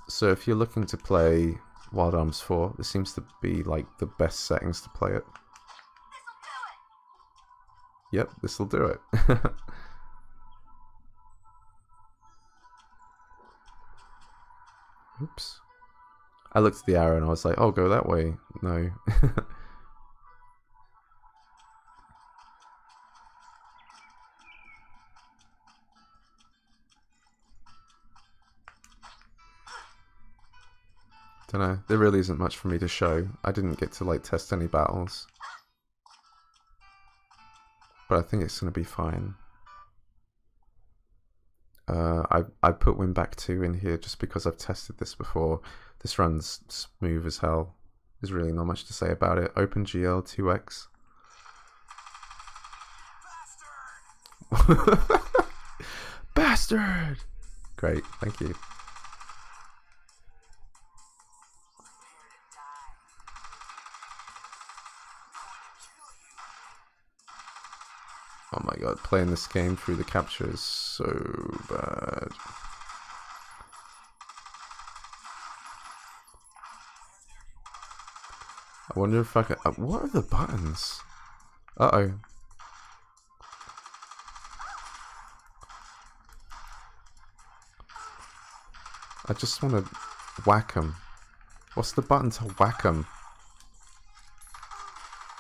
So if you're looking to play Wild Arms 4, this seems to be like the best settings to play it. Yep, this'll do it. Oops. I looked at the arrow and I was like, oh, go that way. No. Don't know. There really isn't much for me to show. I didn't get to like test any battles. But I think it's going to be fine. I put WinBack 2 in here just because I've tested this before. This runs smooth as hell. There's really not much to say about it. OpenGL 2x. Bastard! Bastard! Great, thank you. Oh my god, playing this game through the capture is so bad. I wonder if I can... what are the buttons? Uh-oh. I just want to whack him. What's the button to whack him?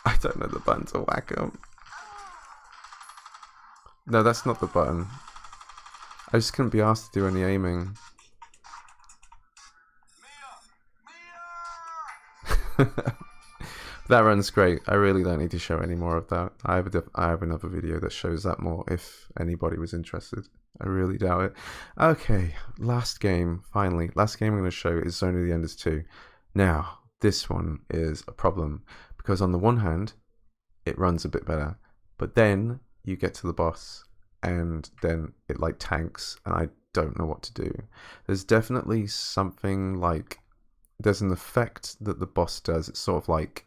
I don't know the button to whack him. No, that's not the button. I just couldn't be asked to do any aiming. That runs great. I really don't need to show any more of that. I have another video that shows that more if anybody was interested. I really doubt it. Okay, last game, finally. Last game I'm going to show is Zone of the Enders 2. Now, this one is a problem because on the one hand, it runs a bit better, but then you get to the boss and then it like tanks and I don't know what to do. There's definitely something like, there's an effect that the boss does. It's sort of like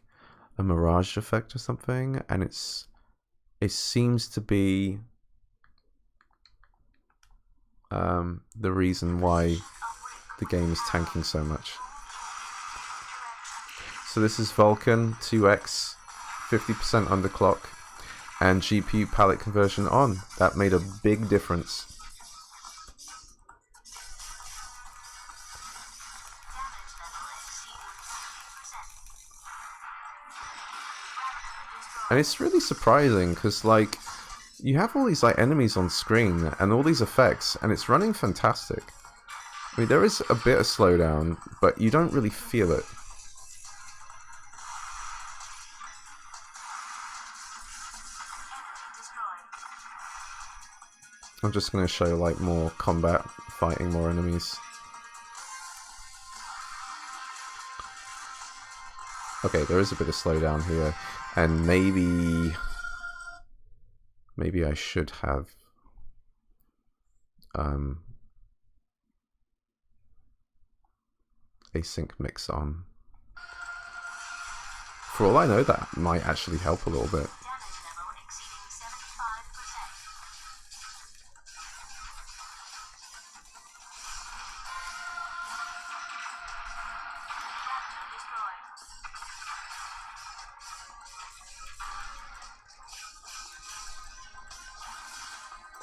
a mirage effect or something, and it seems to be the reason why the game is tanking so much. So this is Vulcan 2x, 50% underclock, and GPU palette conversion on. That made a big difference. And it's really surprising because like you have all these like enemies on screen and all these effects and it's running fantastic. I mean, there is a bit of slowdown, but you don't really feel it. I'm just going to show like more combat, fighting more enemies. Okay, there is a bit of slowdown here, and maybe I should have async mix on. For all I know, that might actually help a little bit.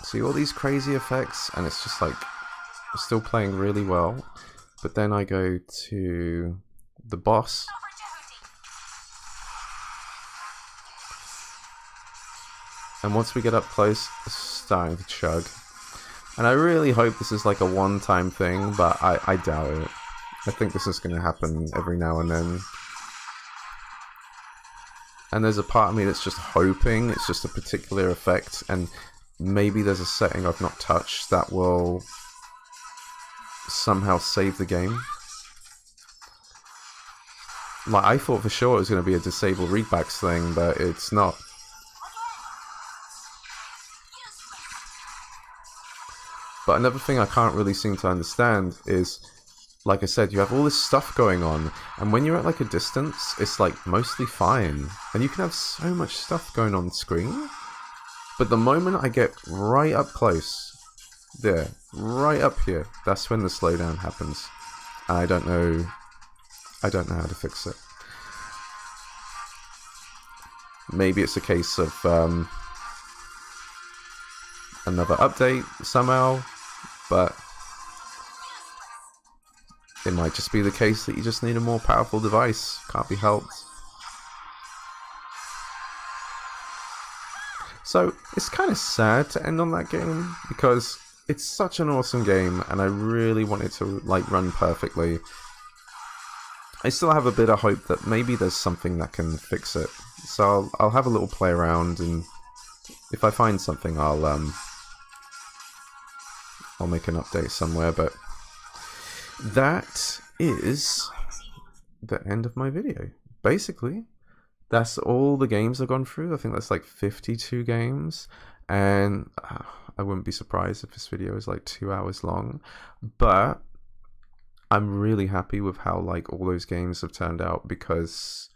See all these crazy effects, and it's just like still playing really well. But then I go to the boss, and once we get up close, it's starting to chug. And I really hope this is like a one-time thing, but I doubt it. I think this is going to happen every now and then. And there's a part of me that's just hoping it's just a particular effect, and maybe there's a setting I've not touched that will somehow save the game. Like, I thought for sure it was going to be a disable readbacks thing, but it's not. But another thing I can't really seem to understand is, like I said, you have all this stuff going on, and when you're at like a distance, it's like mostly fine. And you can have so much stuff going on screen. But the moment I get right up close, there, right up here, that's when the slowdown happens. And I don't know how to fix it. Maybe it's a case of another update somehow, but it might just be the case that you just need a more powerful device. Can't be helped. So it's kind of sad to end on that game because it's such an awesome game and I really want it to like run perfectly. I still have a bit of hope that maybe there's something that can fix it. So I'll have a little play around, and if I find something I'll make an update somewhere. But that is the end of my video. Basically, that's all the games I've gone through. I think that's like 52 games, and I wouldn't be surprised if this video is like 2 hours long, but I'm really happy with how like all those games have turned out, because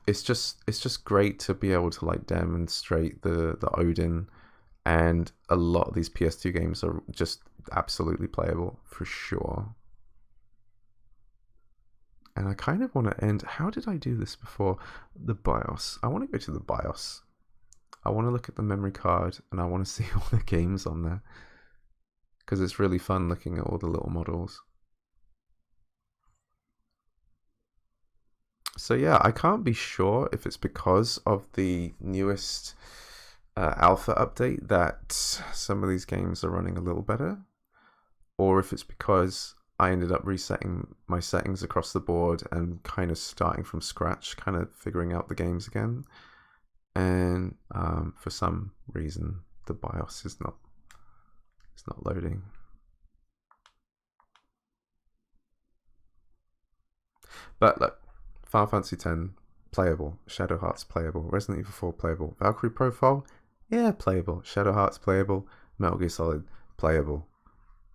it's just great to be able to like demonstrate the Odin, and a lot of these PS2 games are just absolutely playable for sure. And I kind of want to end... How did I do this before? The BIOS. I want to go to the BIOS. I want to look at the memory card, and I want to see all the games on there, because it's really fun looking at all the little models. So yeah, I can't be sure if it's because of the newest alpha update that some of these games are running a little better, or if it's because I ended up resetting my settings across the board and kind of starting from scratch, kind of figuring out the games again. And for some reason, the BIOS is not loading. But look, Final Fantasy X playable, Shadow Hearts playable, Resident Evil 4 playable, Valkyrie Profile, yeah, playable, Shadow Hearts playable, Metal Gear Solid playable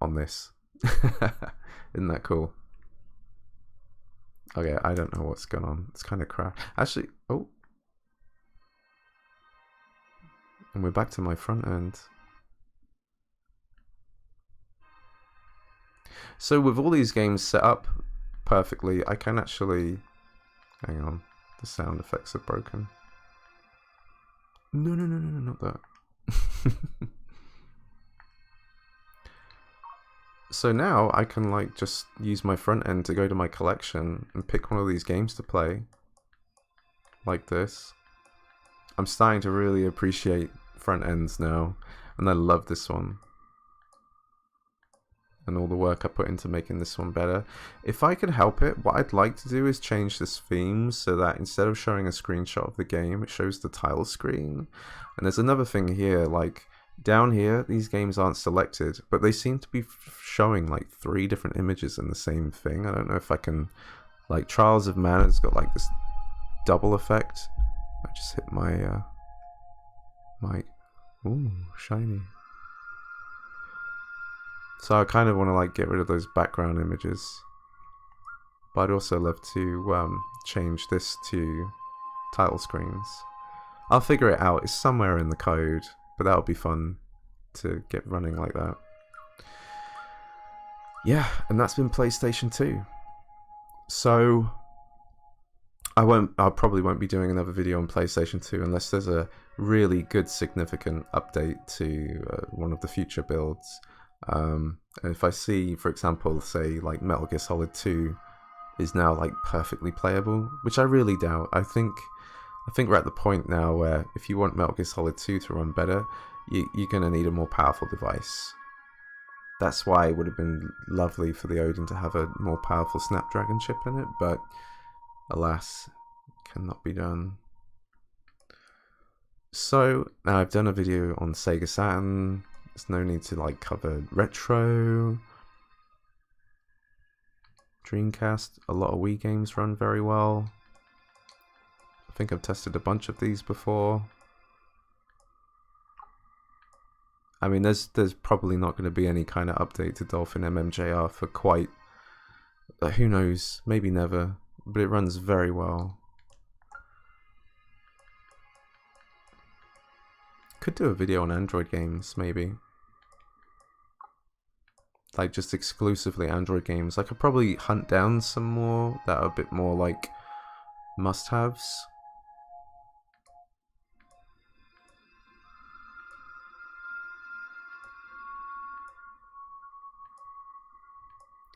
on this. Isn't that cool? Okay, I don't know what's going on. It's kind of crap. Actually, oh. And we're back to my front end. So with all these games set up perfectly, I can actually... Hang on. The sound effects are broken. No, not that. So now I can like just use my front end to go to my collection and pick one of these games to play. Like this. I'm starting to really appreciate front ends now, and I love this one. And all the work I put into making this one better. If I could help it, what I'd like to do is change this theme so that instead of showing a screenshot of the game, it shows the title screen. And there's another thing here, like down here, these games aren't selected, but they seem to be showing like 3 different images in the same thing. I don't know if I can, like Trials of Mana's got like this double effect. I just hit my mic. Ooh, shiny. So I kind of want to like get rid of those background images, but I'd also love to change this to title screens. I'll figure it out. It's somewhere in the code, but that would be fun to get running like that. Yeah, and that's been PlayStation 2. So I probably won't be doing another video on PlayStation 2 unless there's a really good significant update to one of the future builds. And if I see, for example, say like Metal Gear Solid 2 is now like perfectly playable, which I really doubt. I think we're at the point now where if you want Metal Gear Solid 2 to run better, you're going to need a more powerful device. That's why it would have been lovely for the Odin to have a more powerful Snapdragon chip in it, but alas, cannot be done. So now I've done a video on Sega Saturn. There's no need to like cover retro. Dreamcast, a lot of Wii games run very well. I think I've tested a bunch of these before. I mean, there's probably not going to be any kind of update to Dolphin MMJR for quite, who knows, maybe never, but it runs very well. Could do a video on Android games, maybe. Like just exclusively Android games. I could probably hunt down some more that are a bit more like must-haves.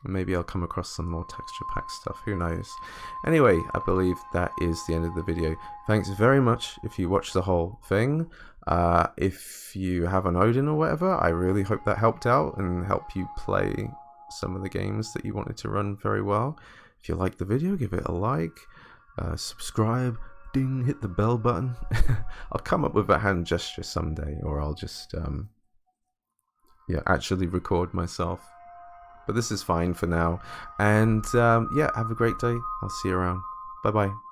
Maybe I'll come across some more texture pack stuff, who knows. Anyway, I believe that is the end of the video. Thanks very much if you watched the whole thing. If you have an Odin or whatever, I really hope that helped out and helped you play some of the games that you wanted to run very well. If you liked the video, give it a like, subscribe, ding, hit the bell button. I'll come up with a hand gesture someday, or I'll just yeah, actually record myself. But this is fine for now. And yeah, have a great day. I'll see you around. Bye bye.